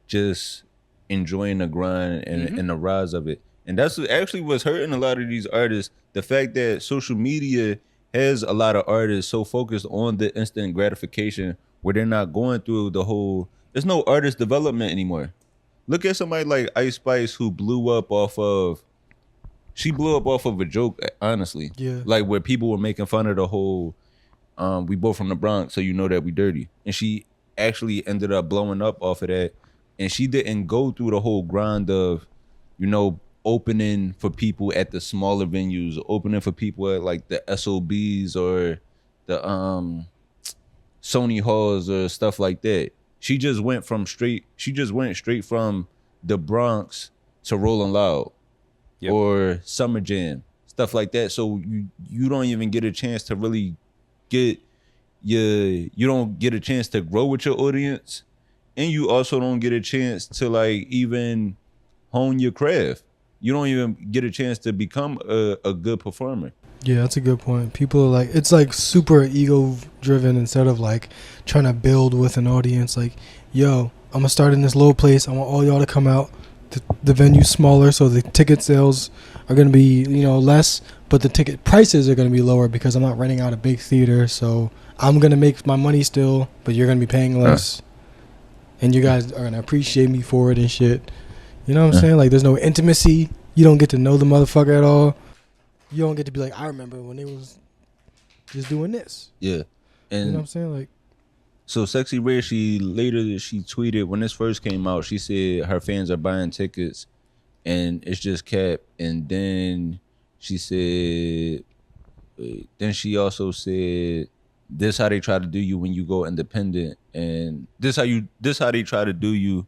just enjoying the grind and the rise of it. And that's actually what's hurting a lot of these artists. The fact that social media has a lot of artists so focused on the instant gratification where they're not going through the whole, there's no artist development anymore. Look at somebody like Ice Spice, who blew up off of a joke, honestly. Yeah. Like where people were making fun of the whole, we both from the Bronx, so you know that we dirty. And she actually ended up blowing up off of that. And she didn't go through the whole grind of, you know, opening for people at the smaller venues, opening for people at like the SOBs or the Sony halls or stuff like that. She just went straight from the Bronx to Rolling Loud. Yep. Or Summer Jam, stuff like that. So you don't even get a chance to really you don't get a chance to grow with your audience, and you also don't get a chance to like even hone your craft. You don't even get a chance to become a good performer. Yeah, that's a good point. People are like, it's like super ego driven instead of like trying to build with an audience. Like, yo, I'm gonna start in this low place. I want all y'all to come out. The venue's smaller, so the ticket sales are going to be, you know, less, but the ticket prices are going to be lower because I'm not renting out a big theater. So I'm going to make my money still, but you're going to be paying less. And you guys are going to appreciate me for it and shit. You know what I'm saying? Like, there's no intimacy. You don't get to know the motherfucker at all. You don't get to be like, I remember when they was just doing this. Yeah. And you know what I'm saying? Like, so Sexy Red, she tweeted when this first came out, she said her fans are buying tickets and it's just cap. And then she said, she also said, this how they try to do you when you go independent, and this how they try to do you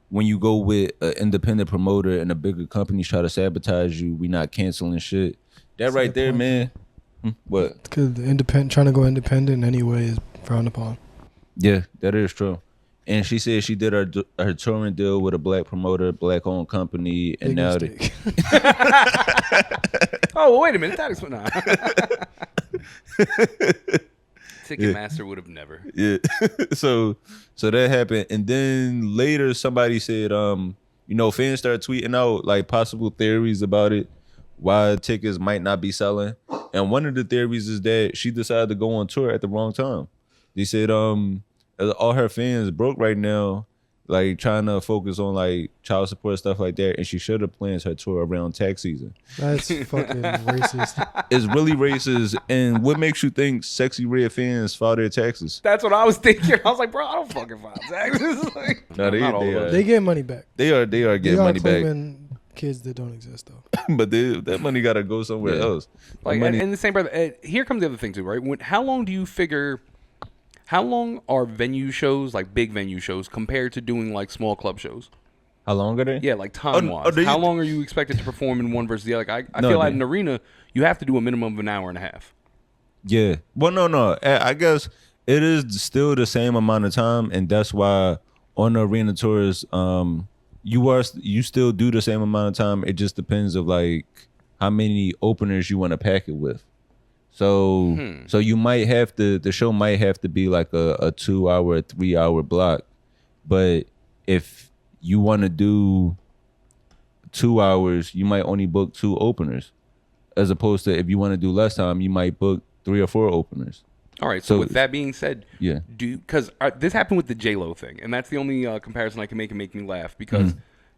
when you go with an independent promoter and the bigger companies try to sabotage you. We not canceling shit. That right there, man. What? Because trying to go independent anyway is frowned upon. Yeah, that is true. And she said she did her touring deal with a black promoter, black-owned company, and now they. Oh, well, wait a minute. That is nah. Ticketmaster would have never. Yeah. So that happened, and then later somebody said, you know, fans started tweeting out like possible theories about it, why tickets might not be selling, and one of the theories is that she decided to go on tour at the wrong time. They said all her fans broke right now. like trying to focus on like child support stuff like that, and she should have planned her tour around tax season. That's fucking racist. It's really racist. And what makes you think sexy red fans file their taxes? That's what I was thinking. I was like, bro, I don't fucking file taxes. Like, No, not all of us. They get money back. They are getting money back. Kids that don't exist though. But that money gotta go somewhere else. Like, and the same brother. Here comes the other thing too, right? How long do you figure? How long are venue shows, like big venue shows, compared to doing like small club shows? How long are they? Yeah, like time wise. How long are you expected to perform in one versus the other? Like I feel like in an arena, you have to do a minimum of an hour and a half. Yeah. Well, no. I guess it is still the same amount of time, and that's why on the arena tours, you still do the same amount of time. It just depends of like how many openers you want to pack it with. So you might have to, the show might have to be like a 2 hour, 3 hour block. But if you want to do 2 hours, you might only book 2 openers, as opposed to if you want to do less time, you might book 3 or 4 openers. All right. So with that being said, yeah, because this happened with the J-Lo thing, and that's the only comparison I can make and make me laugh, because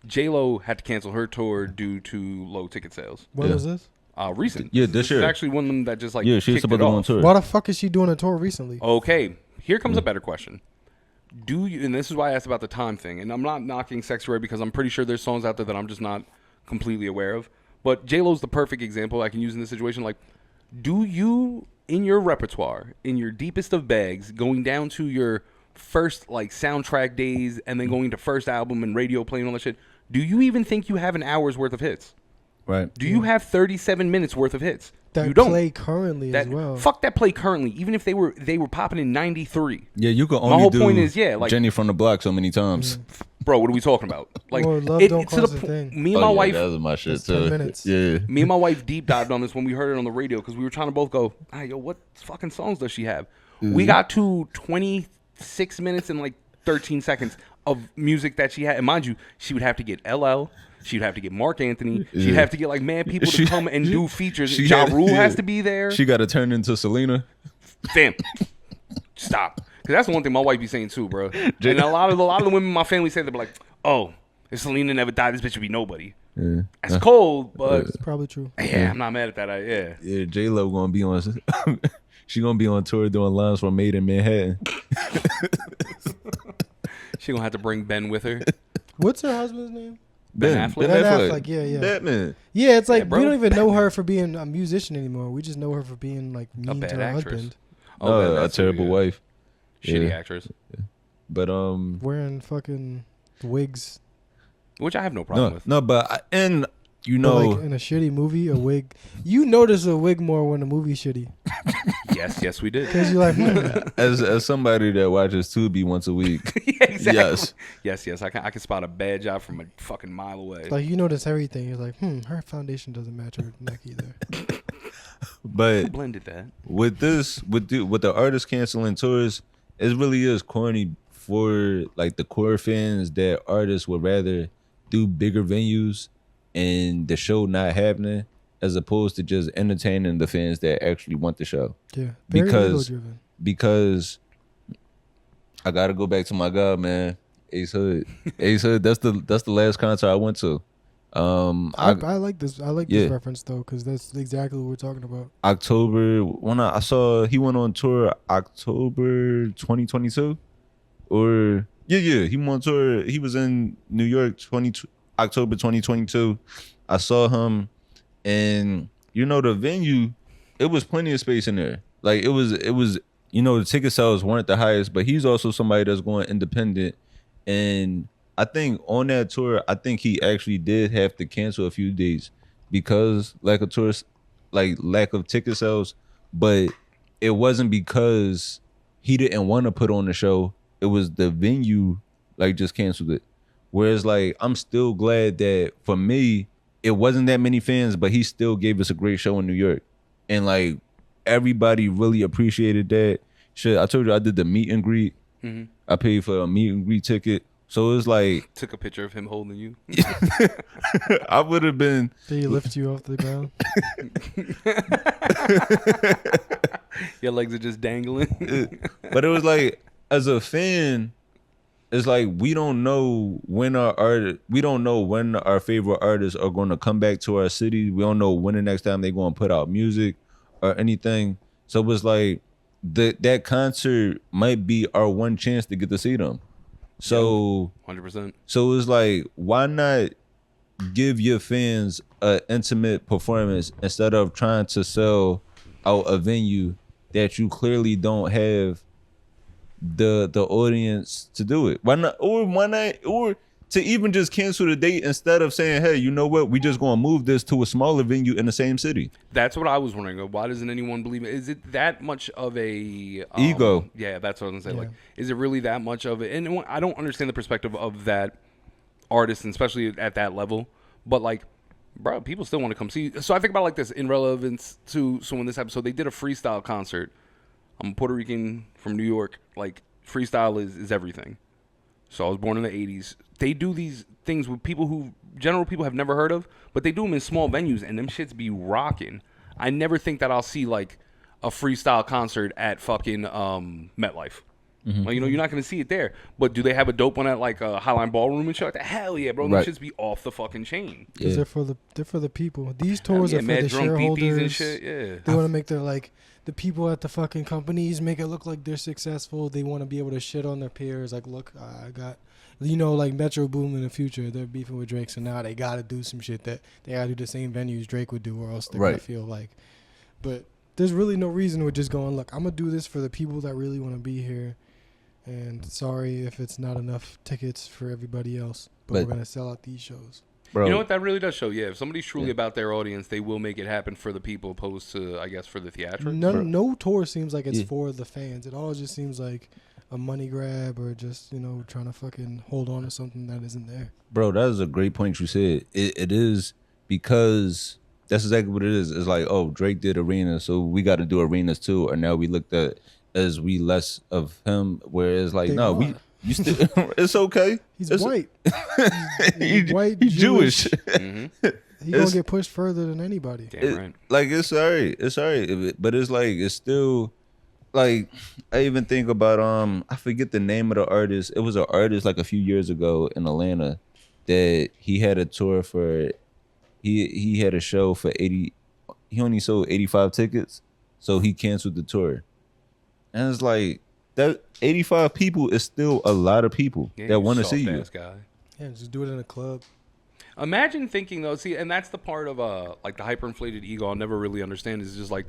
J-Lo had to cancel her tour due to low ticket sales. When was this? Recent. Yeah, this year. It's actually one of them that just like she was supposed to go on tour. Why the fuck is she doing a tour recently? Okay, here comes a better question. Do you? And this is why I asked about the time thing. And I'm not knocking Sexy Red because I'm pretty sure there's songs out there that I'm just not completely aware of. But J-Lo's the perfect example I can use in this situation. Like, do you, in your repertoire, in your deepest of bags, going down to your first like soundtrack days and then going to first album and radio playing all that shit, do you even think you have an hour's worth of hits? Right. Do you have 37 minutes worth of hits? That you don't. Play currently as well. Fuck that play currently. Even if they were popping in 93. Yeah, you can only My whole do point is, like Jenny from the Block so many times. Bro, what are we talking about? Like, Well, Love Don't Cost a Thing. Me and my wife, that was my shit That's 10 too. minutes. Yeah. me and my wife deep dived on this when we heard it on the radio because we were trying to both go, yo, what fucking songs does she have? We got to 26 minutes and like 13 seconds of music that she had. And mind you, she would have to get LL. She'd have to get Mark Anthony. She'd have to get like mad people to come and do features. Ja Rule has to be there. She got to turn into Selena. Damn. Stop. Because that's the one thing my wife be saying too, bro. And a lot of the women in my family say, they're like, oh, if Selena never died, this bitch would be nobody. Yeah. That's cold, but It's probably true. yeah, I'm not mad at that. Yeah, J-Lo gonna be on. She gonna be on tour doing lines from Made in Manhattan. She gonna have to bring Ben with her. What's her husband's name? Ben Affleck? Ben Affleck, yeah. Batman. Yeah, it's like bro. we don't even know her for being a musician anymore. We just know her for being like mean bad to her actress. husband. A that's terrible yeah. wife. Shitty Yeah. actress. But Wearing fucking wigs. Which I have no problem with. no, but and you But, know, like in a shitty movie, a wig. You notice a wig more when the movie's shitty. Yes, we did. Because you're like, as somebody that watches Tubi once a week, Yeah, exactly. yes. Yes. I can spot a bad job from a fucking mile away. like you notice everything. You're like, her foundation doesn't match her neck either. Who but blended that? with the artists canceling tours, it really is corny for like the core fans that artists would rather do bigger venues and the show not happening as opposed to just entertaining the fans that actually want the show. Yeah, very Because- ego-driven. Because I gotta go back to my guy, man, Ace Hood. Ace Hood, that's the last concert I went to. I like this. I like Yeah. this reference though, because that's exactly what we're talking about. October when I saw he went on tour October 2022 or yeah he went on tour. He was in New York October 2022. I saw him, and you know the venue, it was plenty of space in there. Like it was you know the ticket sales weren't the highest, but he's also somebody that's going independent. And I think on that tour, I think he actually did have to cancel a few days because lack of ticket sales. But it wasn't because he didn't want to put on the show. It was the venue like just canceled it. Whereas like I'm still glad that for me, it wasn't that many fans, but he still gave us a great show in New York. And like everybody really appreciated that. Shit, I told you I did the meet and greet. Mm-hmm. I paid for a meet and greet ticket. So it's like Took a picture of him holding you. I would have been Did he lift you off the ground? Your legs are just dangling. but it was like as a fan, it's like we don't know when our favorite artists are going to come back to our city. We don't know when the next time they're going to put out music or anything. So it's like that concert might be our one chance to get to see them. So 100%. So it's like, why not give your fans an intimate performance instead of trying to sell out a venue that you clearly don't have the audience to do it? Why not or to even just cancel the date instead of saying, hey, you know what, we just gonna move this to a smaller venue in the same city. That's what I was wondering. Why doesn't anyone believe it? Is it that much of a ego? Yeah, that's what I was gonna say. Like, is it really that much of it? And I don't understand the perspective of that artist, and especially at that level. But like, bro, people still want to come see. So I think about it like this in relevance to in this episode, they did a freestyle concert. I'm Puerto Rican from New York. Like, freestyle is everything. So I was born in the 80s. They do these things with people who general people have never heard of, but they do them in small venues, and them shits be rocking. I never think that I'll see like a freestyle concert at fucking MetLife. Mm-hmm. Like, you know, you're not gonna see it there. But do they have a dope one at like a Highline Ballroom and shit like that? Hell yeah, bro. Right. Them shits be off the fucking chain. Because they're for the people. These tours are for mad the drunk shareholders. and shit. Yeah. They want to make their like the people at the fucking companies make it look like they're successful. They want to be able to shit on their peers. Like, look, I got, you know, like Metro Boom in the future. They're beefing with Drake, so now they got to do some shit that they got to do the same venues Drake would do, or else they're gonna feel like. But there's really no reason we're just going, look, I'm gonna do this for the people that really want to be here. And sorry if it's not enough tickets for everybody else, but we're gonna sell out these shows. Bro. You know what that really does show? Yeah, if somebody's truly about their audience, they will make it happen for the people, opposed to, I guess, for the theatrics. No tour seems like it's for the fans. It all just seems like a money grab, or just, you know, trying to fucking hold on to something that isn't there. Bro, that is a great point you said. It is, because that's exactly what it is. It's like, oh, Drake did arenas, so we got to do arenas too. Or now we looked at as we less of him, whereas like, you still, it's okay. He's it's white. He's white, he's Jewish. Mm-hmm. He gonna get pushed further than anybody. Damn right. Like, it's alright. It's alright. But it's like, it's still, like, I even think about, I forget the name of the artist. It was an artist like a few years ago in Atlanta that he had a tour for, he had a show for 80, he only sold 85 tickets, so he canceled the tour. And it's like, that 85 people is still a lot of people that want to see you. Guy. Yeah, just do it in a club. Imagine thinking though, see, and that's the part of like the hyperinflated ego I'll never really understand, is just like,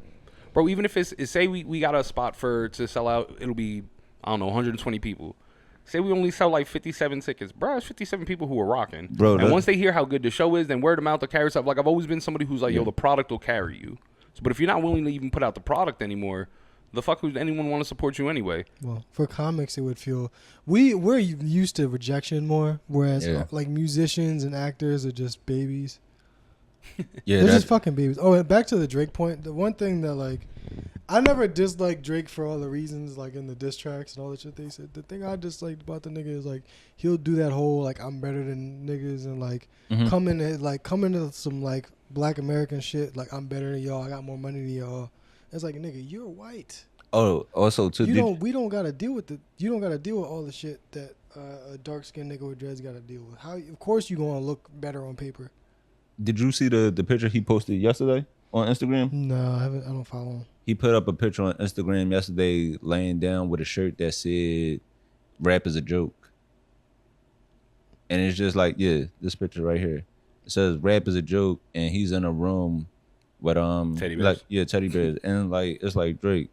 bro, even if it's say we got a spot to sell out, it'll be, I don't know, 120 people. Say we only sell like 57 tickets, bro. It's 57 people who are rocking. Bro, and once they hear how good the show is, then word of mouth will carry stuff. Like, I've always been somebody who's like, yo, the product will carry you. So, but if you're not willing to even put out the product anymore, the fuck would anyone want to support you anyway? Well, for comics, it would feel we're used to rejection more, whereas like musicians and actors are just babies. Yeah, they're just fucking babies. Oh, and back to the Drake point. The one thing that, like, I never disliked Drake for all the reasons, like in the diss tracks and all the shit they said. The thing I disliked about the nigga is, like, he'll do that whole like I'm better than niggas and like come into some like Black American shit, like I'm better than y'all, I got more money than y'all. It's like, nigga, you're white. Oh, also too. We don't gotta deal with you don't gotta deal with all the shit that a dark skinned nigga with dreads gotta deal with. Of course you gonna look better on paper. Did you see the picture he posted yesterday on Instagram? No, I haven't. I don't follow him. He put up a picture on Instagram yesterday, laying down with a shirt that said "Rap is a joke," and it's just like, this picture right here. It says "Rap is a joke," and he's in a room with teddy bears. Like, teddy bears, and like it's like, Drake,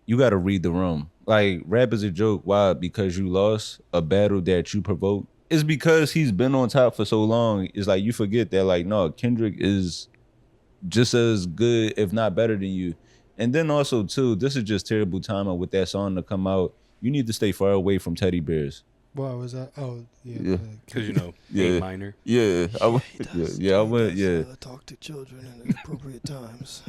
you got to read the room. Like, rap is a joke. Why? Because you lost a battle that you provoked. It's because he's been on top for so long. It's like you forget that, like, no, Kendrick is just as good, if not better than you. And then also too, this is just terrible timing with that song to come out. You need to stay far away from teddy bears. Why was that? Oh, yeah. Because, you know, A minor. Yeah. I went, talk to children at appropriate times.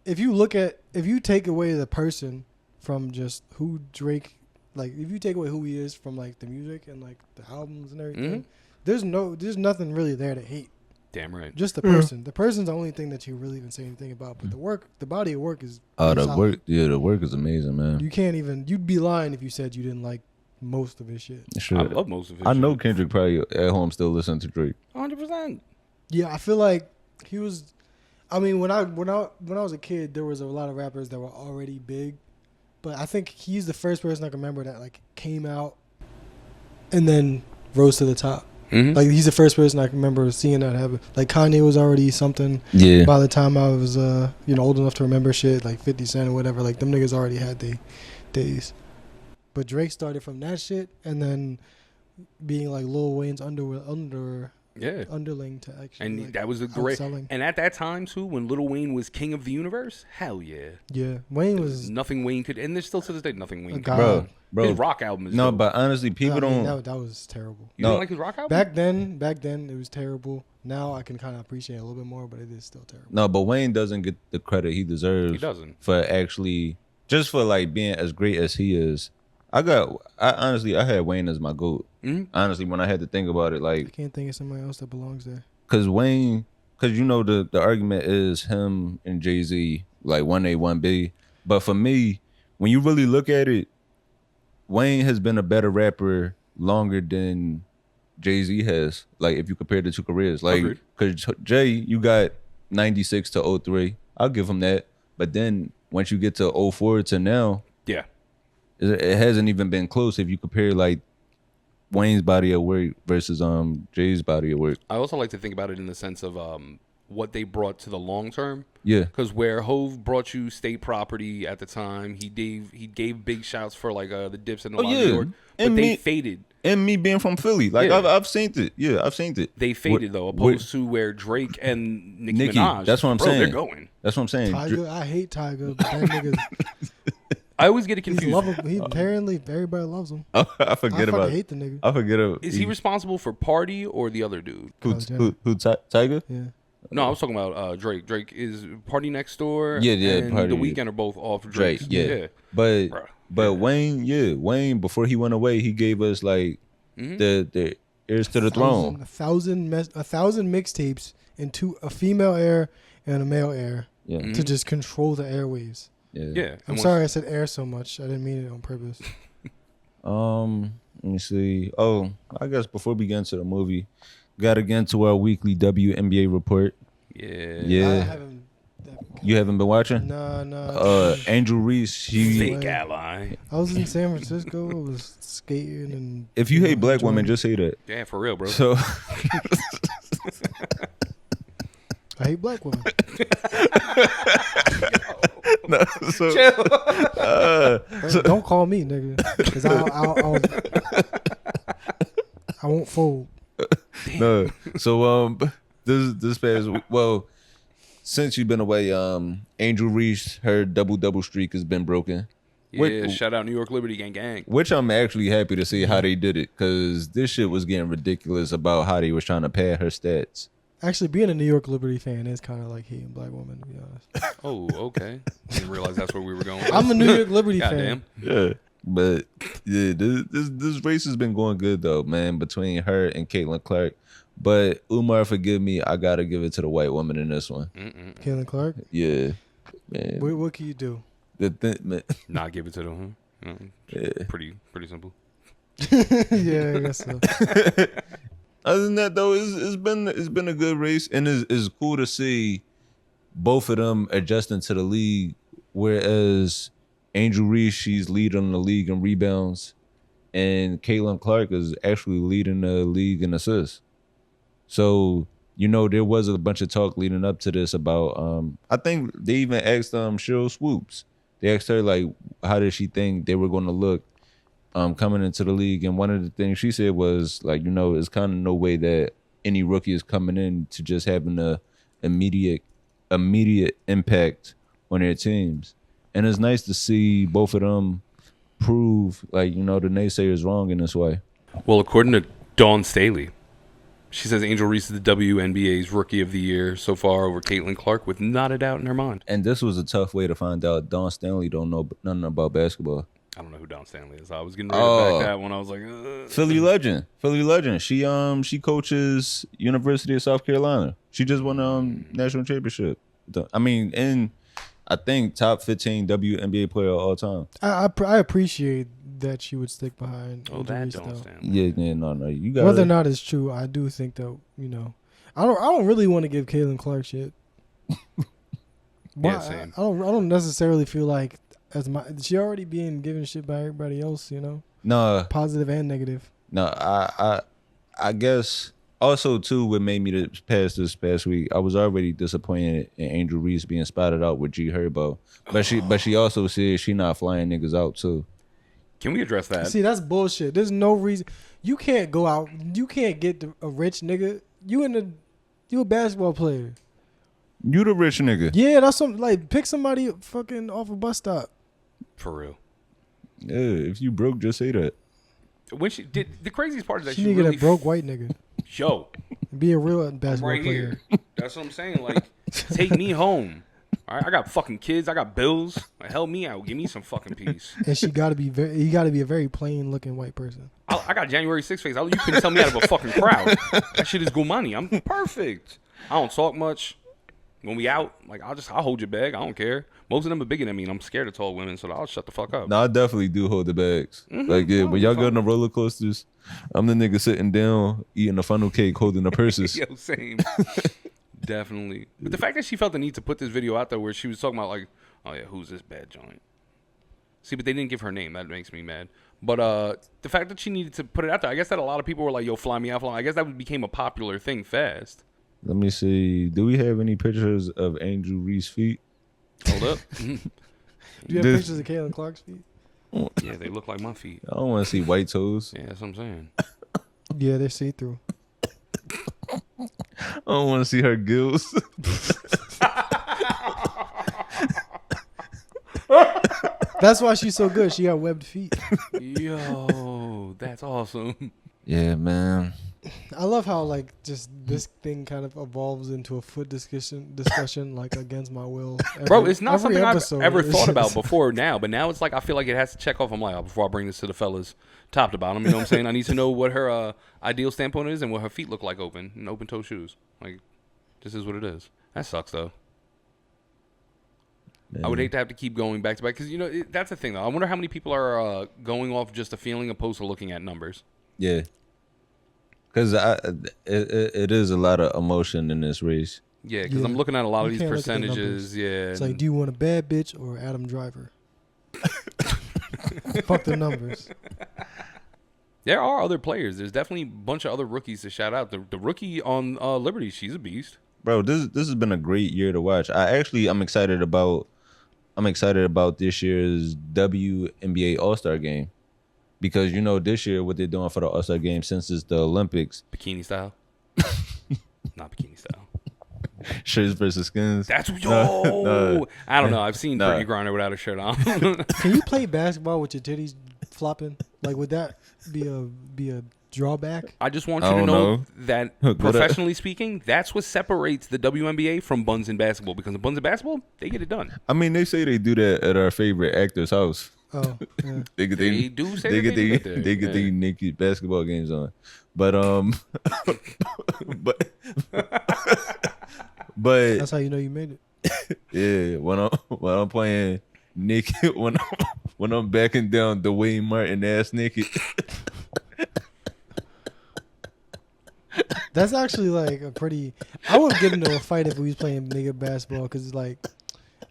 If you take away the person from just who Drake, like, if you take away who he is from, like, the music and, like, the albums and everything, there's nothing really there to hate. Damn right. Just the person. The person's the only thing that you really even say anything about. But the body of work is the work is amazing, man. You can't even, you'd be lying if you said you didn't like most of his shit. Sure. I love most of it. I know Kendrick probably at home still listening to Drake. 100%. Yeah, I feel like he was. I mean, when I was a kid, there was a lot of rappers that were already big, but I think he's the first person I can remember that like came out and then rose to the top. Mm-hmm. Like he's the first person I can remember seeing that happen. Like Kanye was already something. Yeah. By the time I was old enough to remember shit, like 50 Cent or whatever, like them niggas already had their days. But Drake started from that shit and then being like Lil Wayne's underling to actually. And like, that was a great. outselling. And at that time too, when Lil Wayne was king of the universe, hell yeah. Yeah, Wayne was Nothing Wayne could, and there's still to this day nothing Wayne a could. god. Bro. His rock album is No, dope. but honestly, people don't. That was terrible. You No. don't like his rock album? Back then it was terrible. Now I can kind of appreciate it a little bit more, but it is still terrible. No, but Wayne doesn't get the credit he deserves. He doesn't. For actually, just for like being as great as he is. I had Wayne as my GOAT. Mm-hmm. Honestly, when I had to think about it, I like, can't think of somebody else that belongs there. cause the argument is him and Jay-Z, like 1A, 1B. But for me, when you really look at it, Wayne has been a better rapper longer than Jay-Z has. Like if you compare the two careers, like, Agreed. cause Jay, you got 96 to 03. I'll give him that. But then once you get to 04 to now, Yeah. it hasn't even been close if you compare like Wayne's body of work versus Jay's body of work. I also like to think about it in the sense of what they brought to the long term. Yeah. Because where Hove brought you State Property at the time, he gave big shouts for like the dips in the New York, but And they me- faded. And me being from Philly, like Yeah. I've seen it. Yeah, I've seen it. They faded though, opposed to where Drake and Nicki Minaj. That's what I'm bro, saying. They're going. That's what I'm saying. Tiger, I hate Tiger, but that nigga, I always get it he's confused. lovable. He apparently everybody loves him. I I forget fucking about. hate the nigga. I forget about. Is he responsible for Party or the other dude? Tiger? Yeah. No, I was talking about Drake. Drake is Party Next Door. Yeah, and Party. The Weeknd are both off Drake. Drake. Yeah. But Bruh. Wayne before he went away, he gave us like the heirs to the throne. A thousand mixtapes and a female heir and a male heir Yeah. to just control the airwaves. Yeah. I'm sorry I said air so much. I didn't mean it on purpose. Let me see. Oh, I guess before we get into the movie, gotta get into our weekly WNBA report. Yeah. Yeah. I haven't. You haven't been watching? Nah. Angel Reese, she. Fake ally. I was in San Francisco. I was skating and. If you hate black enjoying women, it. just say that. Yeah, for real, bro. So, I hate black women. no, so Don't call me, nigga, because I won't fold. no. So this past since you've been away, Angel Reese, her double streak has been broken. Yeah, shout out New York Liberty gang. Which I'm actually happy to see how they did it, because this shit was getting ridiculous about how they was trying to pad her stats. Actually, being a New York Liberty fan is kind of like hating black women, to be honest. Oh, okay. Didn't realize that's where we were going. I'm a New York Liberty fan. Goddamn. Yeah. But yeah, this race has been going good though, man, between her and Caitlin Clark. But Umar, forgive me, I gotta give it to the white woman in this one. Caitlin Clark? Yeah. Man. What can you do? Man. Not give it to them. Huh? Yeah. Pretty simple. Yeah, I guess so. Other than that, though, it's been a good race, and it's cool to see both of them adjusting to the league. Whereas Angel Reese, she's leading the league in rebounds, and Caitlin Clark is actually leading the league in assists. So there was a bunch of talk leading up to this about. I think they even asked Cheryl Swoops. They asked her like, how did she think they were going to look coming into the league, and one of the things she said was like, it's kind of no way that any rookie is coming in to just having a immediate impact on their teams. And it's nice to see both of them prove like, the naysayers wrong in this way. Well, according to Dawn Staley, she says Angel Reese is the WNBA's Rookie of the Year so far over Caitlin Clark with not a doubt in her mind. And this was a tough way to find out. Dawn Stanley don't know nothing about basketball. I don't know who Dawn Stanley is. I was getting ready to back that one. I was like, Philly legend. She coaches University of South Carolina. She just won national championship. I think top 15 WNBA player of all time. I appreciate that she would stick behind. Oh, Angel that Reese, don't though. stand. Yeah, no. You got Whether or not it's true, I do think that I don't really want to give Caitlin Clark shit. Yeah, same. I don't necessarily feel like she already being given shit by everybody else. No, Positive and negative. no. I guess also too what made me to pass this past week. I was already disappointed in Angel Reese being spotted out with G Herbo, but she also said she not flying niggas out too. Can we address that? See, that's bullshit. There's no reason you can't go out. You can't get a rich nigga. You a basketball player. You the rich nigga. Yeah, that's something like pick somebody fucking off a bus stop. For real. Yeah, if you broke, just say that. When she did, the craziest part is that She she need to really get a broke white nigga. Yo, Be a real I'm basketball right player. here. That's what I'm saying. Like, take me home. All right, I got fucking kids. I got bills. Like, help me out. Give me some fucking peace. And he got to be a very plain looking white person. I got January 6th face. You couldn't tell me out of a fucking crowd. That shit is good money. I'm perfect. I don't talk much. When we out, like I'll hold your bag. I don't care. Most of them are bigger than me, and I'm scared of tall women, so I'll shut the fuck up. No, I definitely do hold the bags. Like, yeah, when y'all go on the roller coasters, I'm the nigga sitting down, eating a funnel cake, holding the purses. Yo, same. Definitely. But the fact that she felt the need to put this video out there where she was talking about like, oh yeah, who's this bad joint? See, but they didn't give her name. That makes me mad. But the fact that she needed to put it out there, I guess that a lot of people were like, yo, fly me out, fly me. I guess that became a popular thing fast. Let me see. Do we have any pictures of Angel Reese feet? Hold up. Do you have pictures of Caitlin Clark's feet? Yeah, they look like my feet. I don't want to see white toes. Yeah, that's what I'm saying. Yeah, they're see through. I don't want to see her gills. That's why she's so good. She got webbed feet. Yo, that's awesome. Yeah, man. I love how like just this thing kind of evolves into a foot discussion like against my will. Bro, it's not something I've episode. ever It's thought about just- before now, but now it's like I feel like it has to check off. I'm like, oh, before I bring this to the fellas, top to bottom, you know what I'm saying? I need to know what her ideal standpoint is and what her feet look like open and open toe shoes. Like, this is what it is. That sucks though. Man. I would hate to have to keep going back to back because that's the thing though. I wonder how many people are going off just a feeling opposed to looking at numbers. Yeah. Because it is a lot of emotion in this race. Yeah, because Yeah. I'm looking at a lot of You these can't look at the percentages. Yeah, It's like, do you want a bad bitch or Adam Driver? Fuck the numbers. there are other players. There's definitely a bunch of other rookies to shout out. The rookie on Liberty, she's a beast. Bro, this has been a great year to watch. I'm excited about this year's WNBA All-Star game. Because this year what they're doing for the All-Star game since it's the Olympics. Bikini style. Not bikini style. Shirts versus skins. That's I don't know. I've seen Brittany Griner without a shirt on. Can you play basketball with your titties flopping? Like, would that be a drawback? I just want I you to don't know know. that professionally speaking, that's what separates the WNBA from buns in basketball. Because in buns in basketball, they get it done. I mean, they say they do that at our favorite actor's house. Oh, yeah. They do say that they do that they get there. their naked basketball games on, but but That's how you know you made it. yeah, when I'm playing naked, when I'm backing down the Wayne Martin ass naked. That's actually like a pretty. I would get into a fight if we was playing nigga basketball because like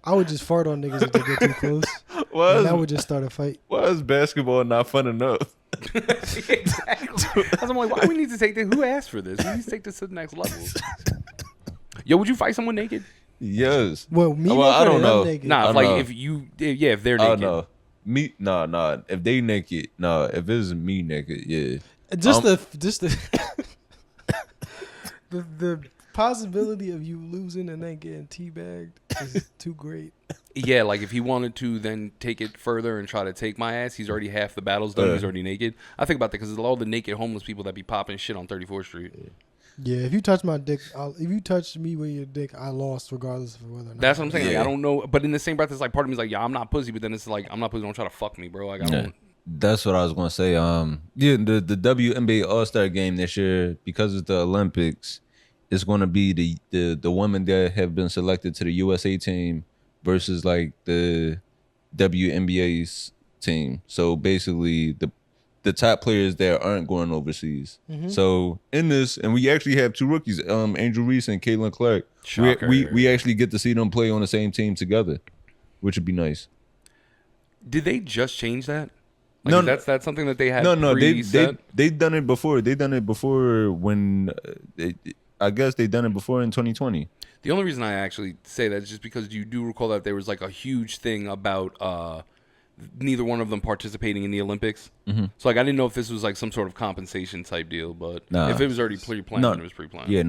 I would just fart on niggas if they get too close. And that would just start a fight. Why is basketball not fun enough? Exactly. I'm like, why do we need to take this? Who asked for this? We need to take this to the next level. Yo, would you fight someone naked? Yes. Well, me Well, I naked don't or them know. naked? Nah, I if, like know. if they're Oh naked. no. Me no. If they naked, no. If it's me naked, yeah. Just the possibility of you losing and then getting teabagged is too great. Yeah, like if he wanted to then take it further and try to take my ass, he's already half the battle's done. He's already naked. I think about that because there's all the naked homeless people that be popping shit on 34th Street. Yeah, if you touch my dick, if you touch me with your dick, I lost regardless of whether or not. That's what I'm saying. Like, Yeah. I don't know, but in the same breath, it's like part of me is like, yeah, I'm not pussy, but then it's like, I'm not pussy. Don't try to fuck me, bro. Like I don't. That's what I was gonna say. Yeah, the WNBA All-Star game this year, because it's the Olympics, it's gonna be the women that have been selected to the USA team versus like the WNBA's team. So basically, the top players there aren't going overseas. So in this, and we actually have 2 rookies, Angel Reese and Caitlin Clark. We actually get to see them play on the same team together, which would be nice. Did they just change that? Like, No, that's something that they had. No, preset? they done it before. They done it before when I guess they done it before in 2020. The only reason I actually say that is just because you do recall that there was like a huge thing about neither one of them participating in the Olympics. So like I didn't know if this was like some sort of compensation type deal, but if it was already pre-planned, then it was pre-planned. Yeah,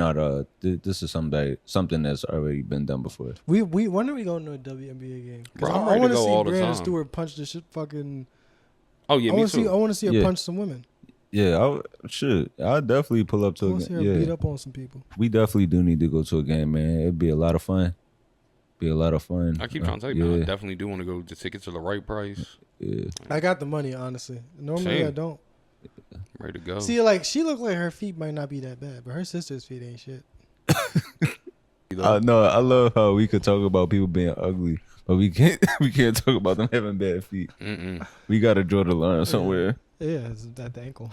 this is something that's already been done before. We when are we going to a WNBA game? Bro, I want to see all the Brandon time. Stewart punch the shit fucking. Oh yeah, me too. I want to see her punch some women. Yeah, I'll definitely pull up I to a want to see her game. beat up on some people. We definitely do need to go to a game, man. It'd be a lot of fun. I keep trying to tell you, man, I definitely do want to go. The tickets are the right price. Yeah. I got the money, honestly. Normally Same. I don't. Ready to go. See, like she looked like her feet might not be that bad, but her sister's feet ain't shit. No, I love how we could talk about people being ugly, but we can't talk about them having bad feet. We gotta draw the line somewhere. Yeah, it's at the ankle.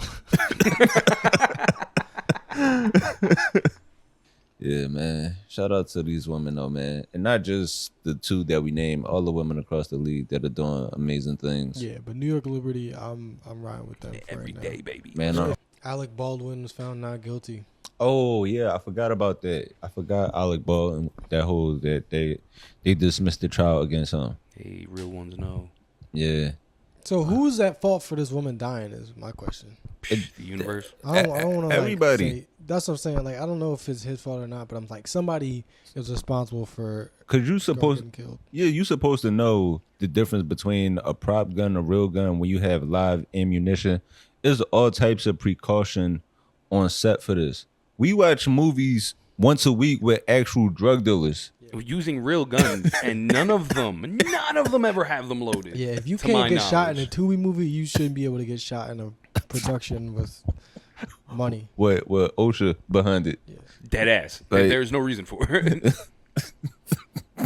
Yeah, man. Shout out to these women though, man. And not just the 2 that we named, all the women across the league that are doing amazing things. Yeah, but New York Liberty, I'm riding with them for every right day, now. baby. Man, Alec Baldwin was found not guilty. oh yeah, I forgot about that. I forgot Alec Baldwin, that they dismissed the trial against him. Hey, real ones know. Yeah. So who's at fault for this woman dying is my question. The universe. I don't want to everybody. That's what I'm saying. Like I don't know if it's his fault or not, but I'm like somebody is responsible for. Cause you supposed getting killed. Yeah, you supposed to know the difference between a prop gun and a real gun when you have live ammunition. There's all types of precaution on set for this. We watch movies once a week with actual drug dealers. Using real guns, and none of them ever have them loaded. Yeah, if you to my can't get shot in a knowledge. Tubi movie, you shouldn't be able to get shot in a production with money. What OSHA behind it. Dead ass. Like- There's no reason for it.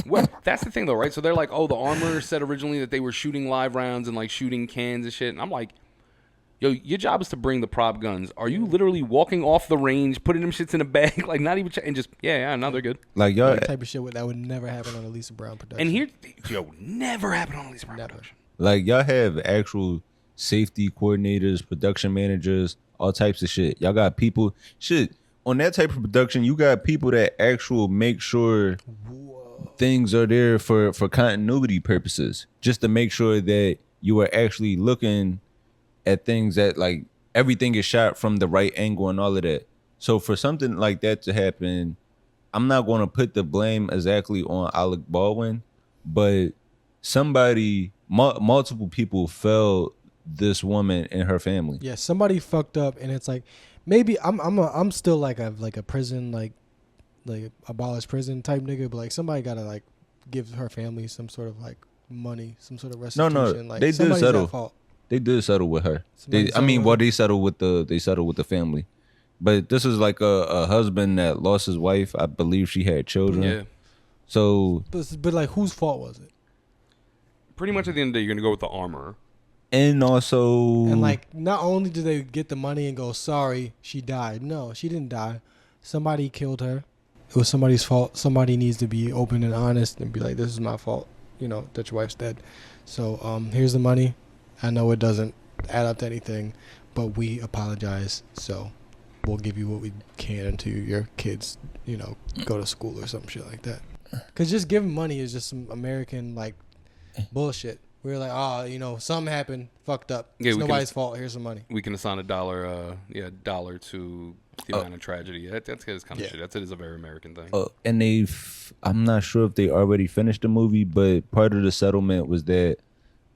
Well, that's the thing though, right? So they're like, oh, the armor said originally that they were shooting live rounds and like shooting cans and shit. And I'm like, yo, your job is to bring the prop guns. Are you literally walking off the range, putting them shits in a bag, like not even and just now they're good. Like y'all, That type of shit that would never happen on a Lisa Brown production. And here, never happened on Lisa Brown production. like y'all have actual safety coordinators, production managers, all types of shit. Y'all got people on that type of production. You got people that actual make sure things are there for continuity purposes, just to make sure that you are actually looking at things that like everything is shot from the right angle and all of that. So for something like that to happen, I'm not going to put the blame exactly on Alec Baldwin, but multiple people failed this woman and her family. Yeah, somebody fucked up, and it's like maybe I'm still like a prison like abolish prison type nigga, but like somebody gotta like give her family some sort of like money, some sort of restitution. Like they did somebody's settle. at fault. They did settle with her. They Somebody settled with they settled with the family. But this is like a husband that lost his wife. I believe she had children. Yeah. So, But like whose fault was it? Pretty much at the end of the day, you're gonna go with the armor. and also, And like not only did they get the money and go, sorry, she died. No, she didn't die. Somebody killed her. It was somebody's fault. Somebody needs to be open and honest and be like, this is my fault, that your wife's dead. So here's the money. I know it doesn't add up to anything, but we apologize. So we'll give you what we can until your kids, go to school or some shit like that. Because just giving money is just some American, like, bullshit. We're like, something happened, fucked up. Yeah, It's nobody's fault. Here's some money. We can assign a dollar to the amount of tragedy. That's his kind of shit. That is a very American thing. and I'm not sure if they already finished the movie, but part of the settlement was that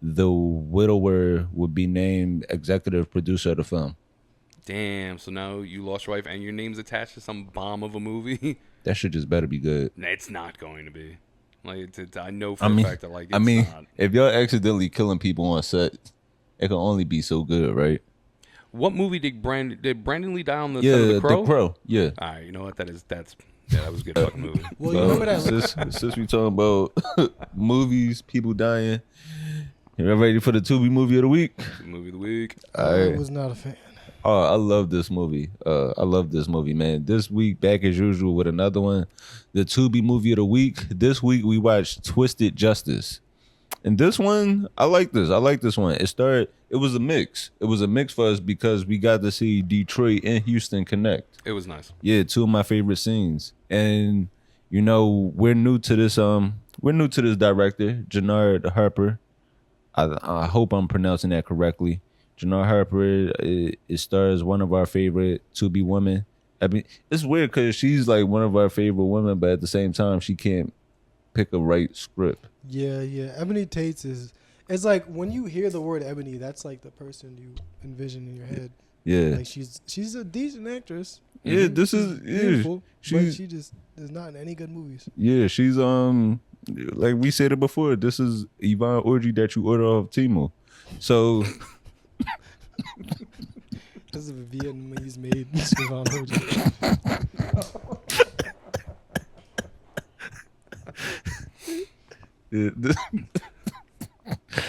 the widower would be named executive producer of the film. Damn. So now you lost your wife and your name's attached to some bomb of a movie. That shit just better be good. It's not going to be. Like I know for a fact that like it's not. If y'all accidentally killing people on set, it can only be so good, right? What movie did Brandon Lee die on the set of The Crow? The Crow. Yeah. All right, you know what? That was a good fucking movie. Well, you remember that? Since we talking about movies, people dying, You ready for the Tubi movie of the week? Movie of the week. I was not a fan. Oh, I love this movie. I love this movie, man. This week, back as usual with another one. The Tubi movie of the week. This week, we watched Twisted Justice. And this one, I like this. I like this one. It was a mix. It was a mix for us because we got to see Detroit and Houston connect. It was nice. Yeah, two of my favorite scenes. And, you know, we're new to this director, Jannard Harper. I hope I'm pronouncing that correctly. Jannard Harper, it stars one of our favorite Tubi women. I mean, it's weird because she's like one of our favorite women, but at the same time, she can't pick a right script. Yeah. Ebony Tate's it's like when you hear the word Ebony, that's like the person you envision in your head. Yeah. Like she's a decent actress. Yeah, this is beautiful, she's, but she just is not in any good movies. Yeah, she's like we said it before, this is Yvonne Orji that you order off Temu. So This is a Vietnamese made Yvonne Orji.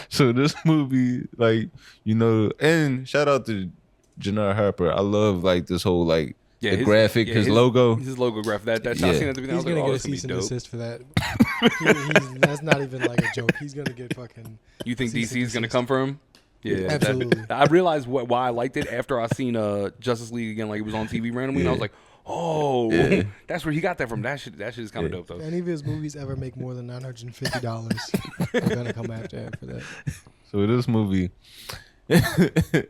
So this movie, like, you know, and shout out to Jannard Harper. I love like this whole like the graphic, his logo. His logo graphic. That Yeah. I seen that. I He's was gonna like, get oh, a this gonna be cease and dope. desist for that. That's not even like a joke. He's gonna get fucking. You think cease DC and is gonna desist. come for him? Yeah, Absolutely. I realized why I liked it after I seen Justice League again. Like it was on TV randomly, and I was like, oh, that's where he got that from. That shit is kind of dope though. If any of his movies ever make more than $950, I'm gonna come after him for that. So this movie, it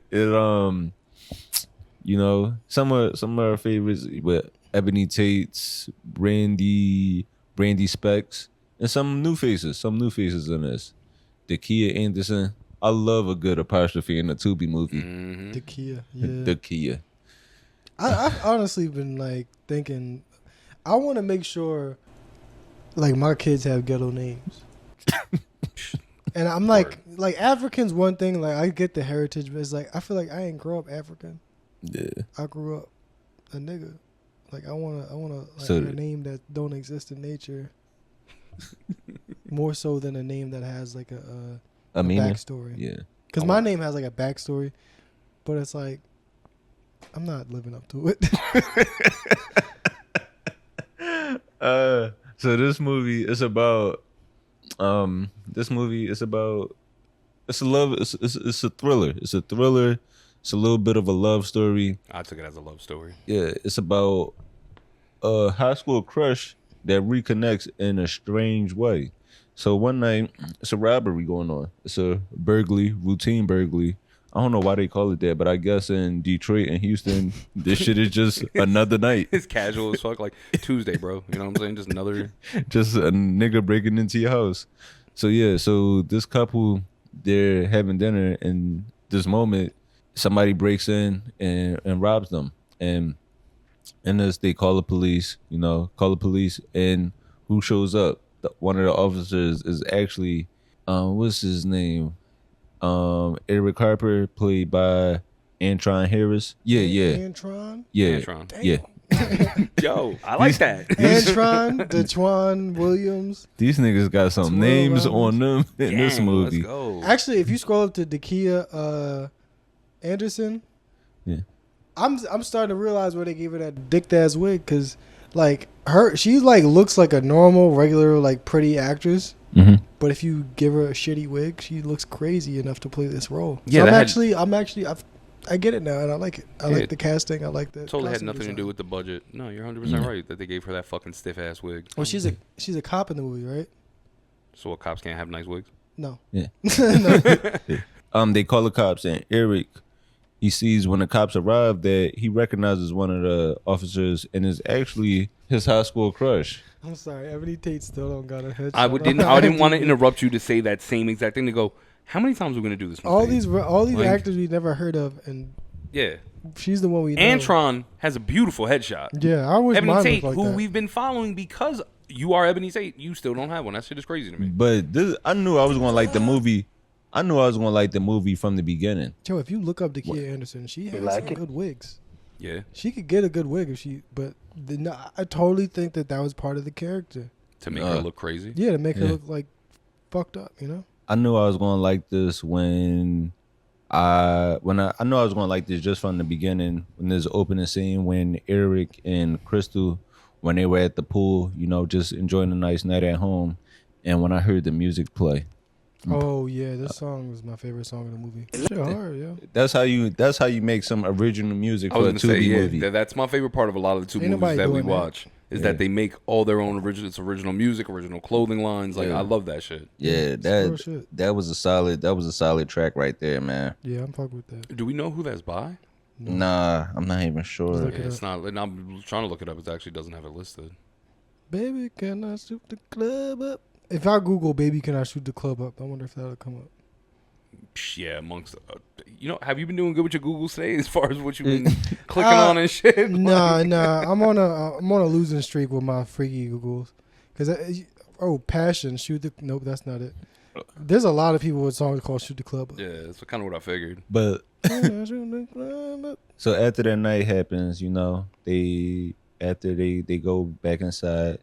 you know, some of our favorites with Ebony Tate's, Brandy Specs, and some new faces in this. Dakia Anderson. I love a good apostrophe in a Tubi movie. Mm-hmm. The Kia, yeah. Dakia. I've honestly been like thinking, I want to make sure, like my kids have ghetto names. And I'm like African's one thing. Like I get the heritage, but it's like I feel like I ain't grow up African. Yeah. I grew up a nigga. Like I wanna like, So a name that don't exist in nature. More so than a name that has like a meaning? backstory. Yeah. Because my name has like a backstory, but it's like I'm not living up to it. So this movie is about it's a thriller. It's a thriller. It's a little bit of a love story. I took it as a love story. Yeah, it's about a high school crush that reconnects in a strange way. So one night, it's a robbery going on. It's a routine burglary. I don't know why they call it that, but I guess in Detroit and Houston, this shit is just another night. It's casual as fuck, like Tuesday, bro. You know what I'm saying? Just another. Just a nigga breaking into your house. So yeah, so this couple, they're having dinner, and this moment, somebody breaks in and robs them. And this, they call the police, and who shows up? One of the officers is actually, what's his name? Eric Harper, played by Antron Harris. Yeah. Antron? Yeah. Antron. Yeah. Yo, I like that. Antron, DeTwan Williams. These niggas got some names on them in this movie. Let's go. Actually, if you scroll up to Dakia Anderson, Yeah. I'm starting to realize where they gave her that dick ass wig, because like she like looks like a normal, regular, like pretty actress. Mm-hmm. But if you give her a shitty wig, she looks crazy enough to play this role. Yeah, So I get it now, and I like it. I like the casting. I like the. Totally had costume nothing to design. do with the budget. No, you're 100% right that they gave her that fucking stiff ass wig. Well, she's a cop in the movie, right? So what, cops can't have nice wigs? No. Yeah. No. They call the cops, and Eric, he sees when the cops arrive that he recognizes one of the officers, and is actually his high school crush. I'm sorry, Ebony Tate still don't got a headshot. I didn't want to interrupt you to say that same exact thing, to go, how many times are we going to do this? All these Like- actors we never heard of, and Yeah. she's the one we know. Antron has a beautiful headshot. Yeah, I wish Ebony mine Tate, looked like who that. we've been following because you are Ebony Tate, you still don't have one. That shit is crazy to me. But I knew I was gonna like the movie. I knew I was gonna like the movie from the beginning. Joe, if you look up Dakia Anderson, she has some good wigs. Yeah. She could get a good wig if she, but I totally think that was part of the character. To make her look crazy. Yeah, to make her Yeah. look like fucked up, you know? I knew I was going to like this when I know I was going to like this just from the beginning when this opening scene when Eric and Crystal when they were at the pool, you know, just enjoying a nice night at home, and when I heard the music play. Oh yeah, this song was my favorite song in the movie. Shit hard, yeah. That's how you make some original music I was for a gonna say, Tubi yeah, movie. that's my favorite part of a lot of the Tubi Ain't movies nobody that we doing that. watch. Is that they make all their own original music, original clothing lines. Like Yeah. I love that shit. Yeah, real shit. that was a solid track right there, man. Yeah, I'm fucking with that. Do we know who that's by? Nah, I'm not even sure. Look Yeah, it it's not. And I'm trying to look it up. It actually doesn't have it listed. Baby, can I shoot the club up? If I Google "Baby, can I shoot the club up," I wonder if that'll come up. Yeah, amongst have you been doing good with your Google today as far as what you've been clicking on and shit? Nah, I'm on a losing streak with my freaky Googles. Passion, shoot the. Nope, that's not it. There's a lot of people with songs called "Shoot the Club Up." Yeah, that's kind of what I figured. But Can I shoot the club up? so after that night happens, you know, they go back inside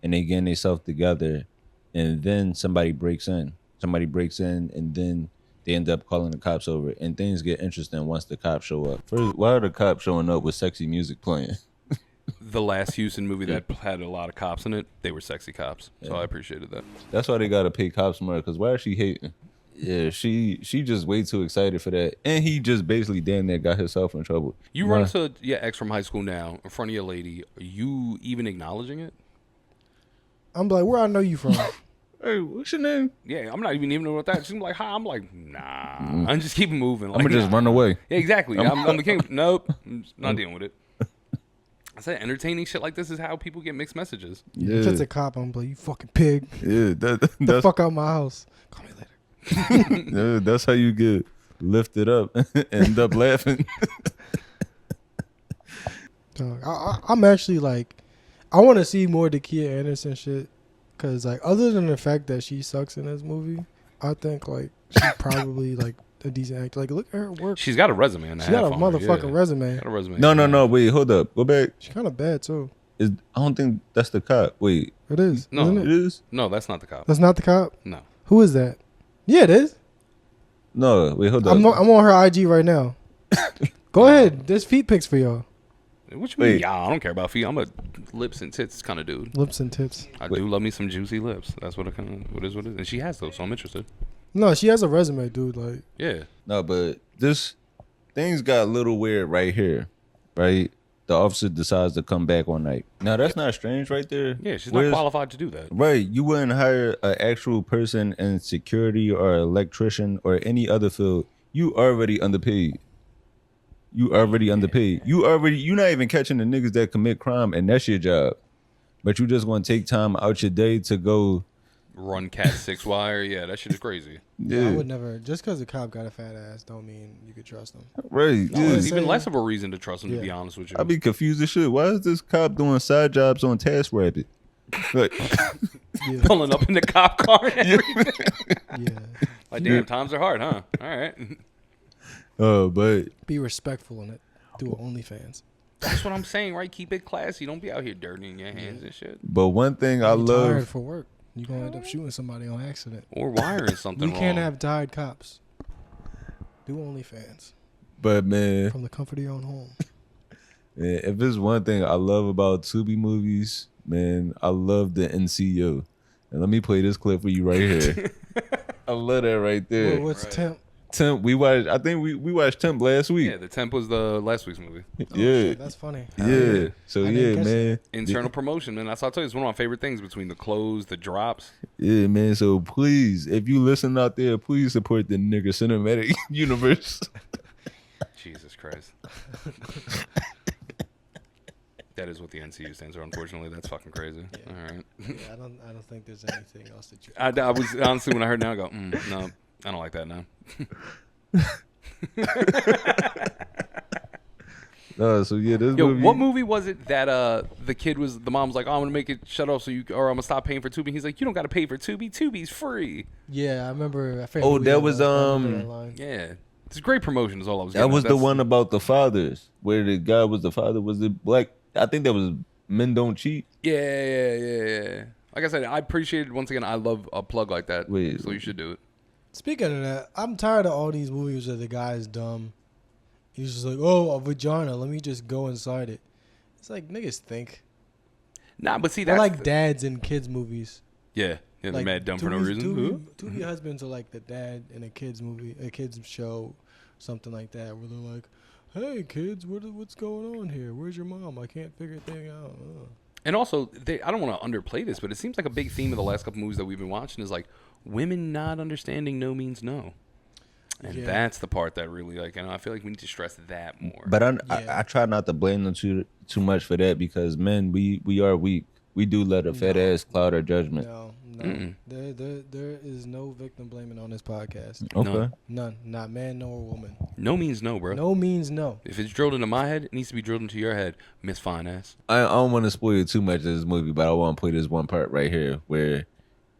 and they get themselves together, and then somebody breaks in, and then they end up calling the cops over, and things get interesting once the cops show up. First, why are the cops showing up with sexy music playing? The last Houston movie that had a lot of cops in it, they were sexy cops, so I appreciated that. That's why they gotta pay cops more. Cause why is she hating? Yeah, she just way too excited for that, and he just basically damn near got himself in trouble. You run into your ex from high school now in front of your lady. Are you even acknowledging it? I'm like, where I know you from? Hey, what's your name? Yeah, I'm not even know what that. She's like, hi. I'm like, nah. I'm just keep moving. Like, I'm gonna just run away. Yeah, exactly. I'm the king. Nope, I'm just not dealing with it. I said entertaining shit like this is how people get mixed messages. Yeah, If it's a cop, I'm like, you fucking pig. yeah, The that's fuck out my house. Call me later. yeah, that's how you get lifted up and end up laughing. Dog, I'm actually like, I want to see more Dakia Anderson shit, cause like other than the fact that she sucks in this movie, I think like she's probably like a decent actor. Like look at her work. She's got a resume. And She got a motherfucking resume. Got a resume. No, wait, hold up, go back. She's kind of bad too. I don't think that's the cop. Wait, It is. No. Isn't it it? is? No, that's not the cop. That's not the cop. No. Who is that? Yeah, it is. No, wait, hold up. I'm on her IG right now. Go ahead. There's feet pics for y'all. What you mean? Wait. Yeah, I don't care about feet. I'm a lips and tits kind of dude. Lips and tits. I do love me some juicy lips. That's what what is. And she has those, so I'm interested. No, she has a resume, dude. Like, Yeah. No, but this things got a little weird right here, right? The officer decides to come back one night. Now that's not strange, right there. Yeah, she's not qualified to do that. Right, you wouldn't hire an actual person in security or electrician or any other field. You already underpaid. You're not even catching the niggas that commit crime, and that's your job. But you just want to take time out your day to go Run Cat 6 Wire. Yeah, that shit is crazy. I yeah, would never. Just because a cop got a fat ass, don't mean you could trust him. right. No, Yeah. it's even less of a reason to trust him, to be honest with you. I be confused as shit. Why is this cop doing side jobs on TaskRabbit? Like, Yeah, Pulling up in the cop car and everything. yeah. Like, damn, times are hard, huh? All right. but Be respectful in it. Do OnlyFans. That's what I'm saying, right? Keep it classy. Don't be out here dirtying your hands and shit. one thing I You tired love, for work. You're gonna end up shooting somebody on accident. Or wiring something We wrong. can't have died cops. Do OnlyFans but man, from the comfort of your own home. if there's one thing I love about Tubi movies, man, I love the NCO. And let me play this clip for you right here. I love that right there. What's temp? Temp, we watched. I think we watched Temp last week. Yeah, the temp was the last week's movie. Oh, Yeah, shit, that's funny. yeah. So I yeah, didn't catch man. Internal promotion, man. That's how I tell you, it's one of my favorite things between the clothes, the drops. Yeah, man. So please, if you listen out there, please support the nigga cinematic universe. Jesus Christ. That is what the NCU stands for. Unfortunately, that's fucking crazy. Yeah. All right. Yeah, I don't think there's anything else that you. I was honestly when I heard it now, I go, no, I don't like that now. So yeah, this Yo, movie. what movie was it that the mom was like, oh, I'm gonna make it shut off or I'm gonna stop paying for Tubi. He's like, you don't gotta pay for Tubi. Tubi's free. Yeah, I remember. Oh, that was Yeah, it's a great promotion. Is all I was. That getting was at. the That's- one about the fathers, where the guy was the father. Was it black? I think that was Men Don't Cheat. Yeah. Like I said, I appreciate it. Once again, I love a plug like that. Wait. So you should do it. Speaking of that, I'm tired of all these movies where the guy's dumb. He's just like, oh, a vagina. Let me just go inside it. It's like, niggas think. Nah, but see, I that's like dads in kids movies. yeah, they're Like, mad dumb for no reason. Tubi husbands are like the dad in a kids movie, a kids show, something like that, where they're like, hey, kids, what's going on here? Where's your mom? I can't figure a thing out. And also, I don't want to underplay this, but it seems like a big theme of the last couple movies that we've been watching is like women not understanding no means no. And that's the part that really, like, I feel like we need to stress that more. But I try not to blame them too much for that because men, we are weak. We do let a fat ass cloud our judgment. No. There is no victim blaming on this podcast. Okay. None. Not man nor woman. No means no, bro. No means no. If it's drilled into my head, it needs to be drilled into your head, Miss Fine Ass. I don't want to spoil too much of this movie, but I want to play this one part right here where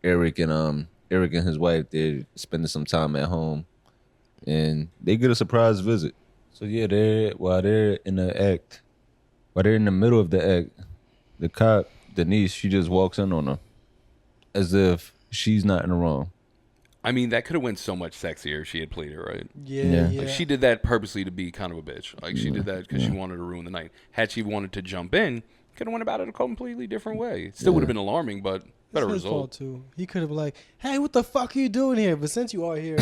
Eric and his wife, they're spending some time at home and they get a surprise visit. So yeah, while they're in the middle of the act, the cop, Denise, she just walks in on them as if she's not in the wrong. I mean, that could have went so much sexier if she had played it right. Yeah. Like, she did that purposely to be kind of a bitch. Like, she did that because she wanted to ruin the night. Had she wanted to jump in, could have went about it a completely different way. It still would have been alarming, but better It's his fault result. too. He could have been like, hey, what the fuck are you doing here? But since you are here,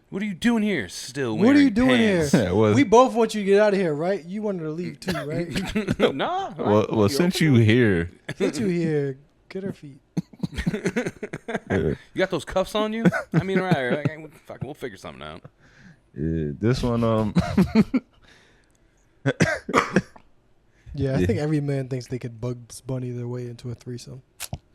What are you doing here? Still wearing what are you doing pants? here? We both want you to get out of here, right? You wanted to leave too, right? Nah. Well, since you here, Since you here, get her feet. You got those cuffs on you? I mean, all right. Fuck, we'll figure something out. yeah, this one, Yeah, I think every man thinks they could Bugs Bunny their way into a threesome.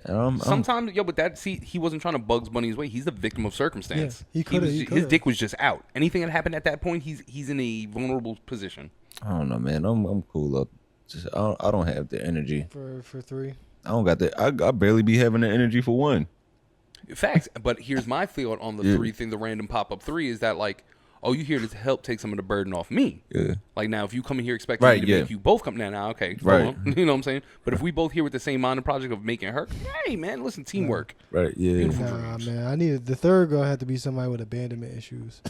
Sometimes, but he wasn't trying to Bugs Bunny his way. He's the victim of circumstance. Yeah, he could've. His dick was just out. Anything that happened at that point, he's in a vulnerable position. I don't know, man. I'm cool up. Just I don't have the energy for three. I don't got that. I barely be having the energy for one. Facts. But here's my thought on the three thing, the random pop-up three, is that like, oh, you here to help take some of the burden off me. Yeah. Like now, if you come in here expecting me to make you both come now, okay. Right. You know what I'm saying? But if we both here with the same minded project of making her, hey, man, listen, teamwork. Right, yeah. Nah, man, I needed the third girl had to be somebody with abandonment issues.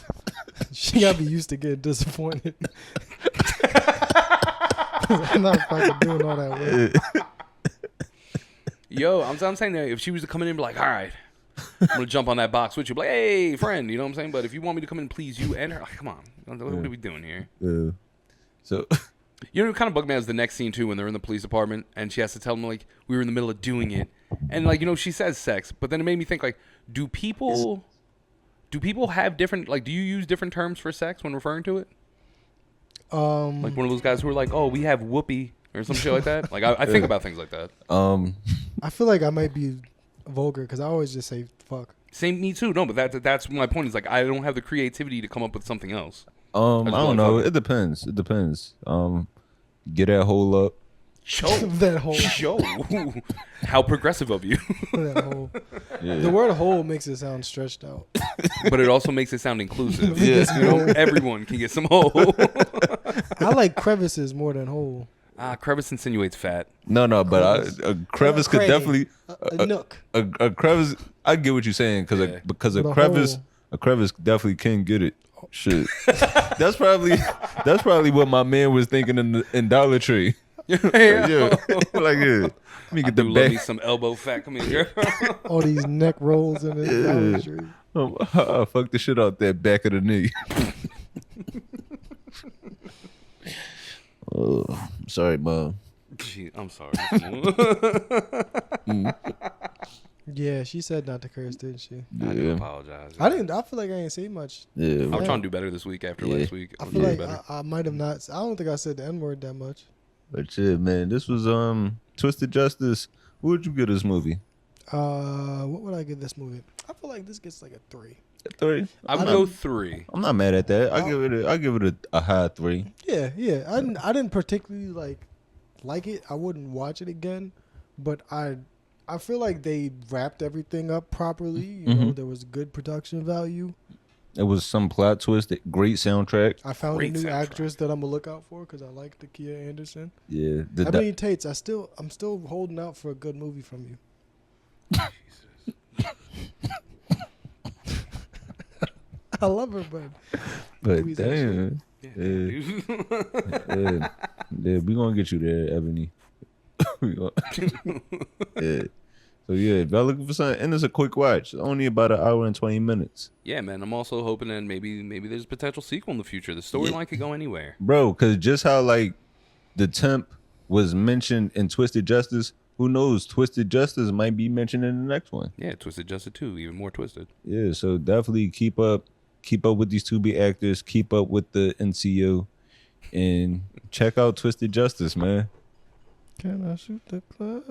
She got to be used to getting disappointed. I'm not fucking doing all that work. Yo, I'm saying that if she was to come in and be like, all right, I'm going to jump on that box with you, be like, hey, friend, you know what I'm saying? But if you want me to come in and please you and her, like, come on. What are we doing here? Yeah. So, you know what kind of bugged me is the next scene, too, when they're in the police department and she has to tell them, like, we were in the middle of doing it. And, like, you know, she says sex, but then it made me think, like, do people have different, like, do you use different terms for sex when referring to it? Like one of those guys who are like, oh, we have whoopee or some shit like that. Like, I think about things like that. I feel like I might be vulgar because I always just say fuck. Same, me too. No, but that's my point. Is like I don't have the creativity to come up with something else. I don't know. It depends. Get that hole up. Show that hole. Show how progressive of you. That hole. Yeah. The word hole makes it sound stretched out, but it also makes it sound inclusive. Yeah, you know, everyone can get some hole. I like crevices more than hole. Crevice insinuates fat. No, but a crevice could definitely a nook. A crevice. I get what you're saying because a crevice definitely can get it. Shit, that's probably what my man was thinking in Dollar Tree. Yeah. Like, yeah. Let me get the back. Love me some elbow fat. Come here, girl. All these neck rolls in the Dollar Tree. Fuck the shit out that back of the knee. Oh, sorry, Mom. Gee, I'm sorry. Yeah, she said not to curse, didn't she? I do apologize. I didn't. I feel like I ain't say much. Yeah, I'm trying to do better this week after last week. I feel like I might have not. I don't think I said the N-word that much. But shit, man, this was Twisted Justice. What would you give this movie? What would I give this movie? I feel like this gets like a 3. A 3? I would go 3. I'm not mad at that. I give it a high 3. Yeah. I didn't particularly like it. I wouldn't watch it again, but I feel like they wrapped everything up properly. You know, there was good production value. It was some plot twist. Great soundtrack. I found a new actress that I'm gonna look out for because I like Takia Anderson. Yeah. Ebony Tates. I'm still holding out for a good movie from you. I love her, but But Tubi's that damn. Yeah, we gonna get you there, Ebony. We gonna- yeah. So yeah, if y'all looking for something, and it's a quick watch. It's only about an hour and 20 minutes. Yeah, man. I'm also hoping that maybe there's a potential sequel in the future. The storyline could go anywhere. Bro, because just how like the temp was mentioned in Twisted Justice, who knows? Twisted Justice might be mentioned in the next one. Yeah, Twisted Justice 2, even more twisted. Yeah, so definitely keep up with these Tubi actors, keep up with the NCO, and check out Twisted Justice, man. Can I shoot the club?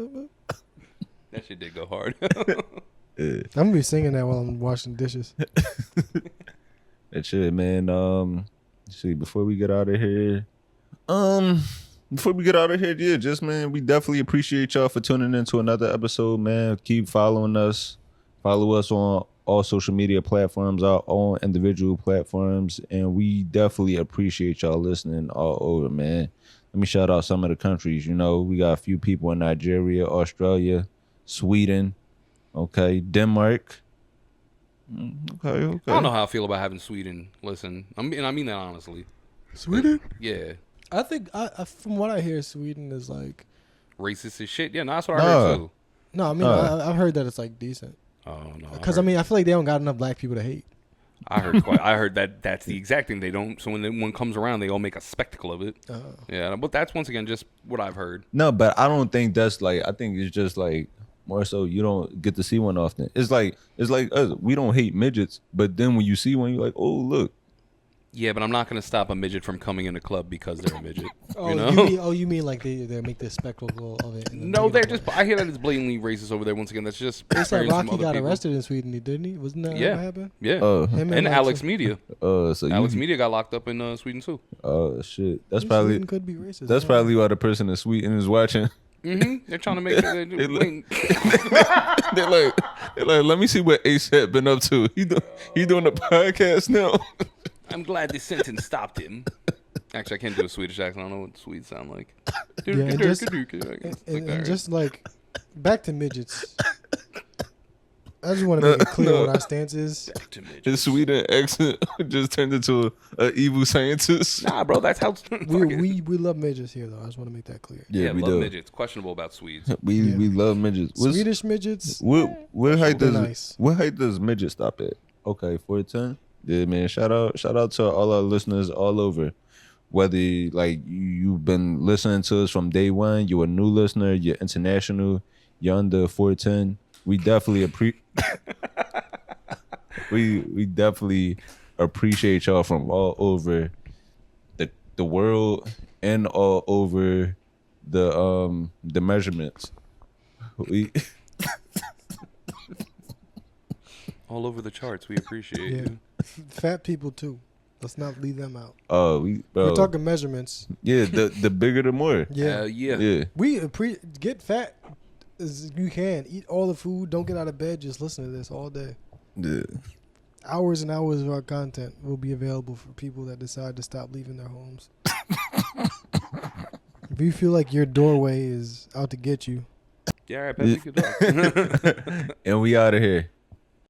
That shit did go hard. Yeah. I'm gonna be singing that while I'm washing dishes. That shit, man. Let's see, before we get out of here, yeah, just man, we definitely appreciate y'all for tuning in to another episode, man. Keep following us. Follow us on all social media platforms, our own individual platforms, and we definitely appreciate y'all listening all over, man. Let me shout out some of the countries. You know, we got a few people in Nigeria, Australia, Sweden, okay, Denmark. Okay. I don't know how I feel about having Sweden listen. I mean that honestly. Sweden? Yeah. I think I from what I hear, Sweden is like Racist as shit. Yeah, no, that's what I heard too. no. I mean, I've heard that it's like decent. Oh no. Because I mean, I feel like they don't got enough black people to hate. I heard that that's the exact thing. They don't. So when one comes around, they all make a spectacle of it. Yeah, but that's once again just what I've heard. No, but I don't think that's like. I think it's just like more so you don't get to see one often. It's like us. We don't hate midgets, but then when you see one, you're like, oh look. Yeah, but I'm not going to stop a midget from coming in a club because they're a midget. Oh, you know? you mean like they make the spectacle of it? No, they're just. I hear that it's blatantly racist over there. Once again, that's just. They said experience from Rocky other got people. arrested in Sweden, didn't he? Wasn't that what happened? Yeah. Him And like Alex some- Media. So Alex you, Media got locked up in Sweden too. oh shit. That's Sweden probably could be racist. that's probably why the person in Sweden is watching. They're trying to make sure They're like, let me see what ASAP been up to. He doing a podcast now. I'm glad the sentence stopped him. Actually, I can't do a Swedish accent. I don't know what Swedes sound like. and just like back to midgets. I just want to make it clear what our stance is. His Sweden accent just turned into an evil scientist. Nah, bro, that's how. We love midgets here, though. I just want to make that clear. Yeah, we love do. midgets. Questionable about Swedes. We love midgets. Swedish midgets. What height does nice. what height does midget stop at? Okay, 4'10". Yeah, man. Shout out to all our listeners all over. Whether like you've been listening to us from day one, you're a new listener, you're international, you're under 4'10". We definitely we definitely appreciate y'all from all over the world and all over the measurements. We All over the charts. We appreciate you. Fat people too. Let's not leave them out. We're talking measurements. Yeah, the bigger the more. Yeah, Yeah. We get fat as you can. Eat all the food. Don't get out of bed. Just listen to this all day. Yeah. Hours and hours of our content will be available for people that decide to stop leaving their homes. If you feel like your doorway is out to get you, Yeah, all right, Patrick, good luck. And we out of here.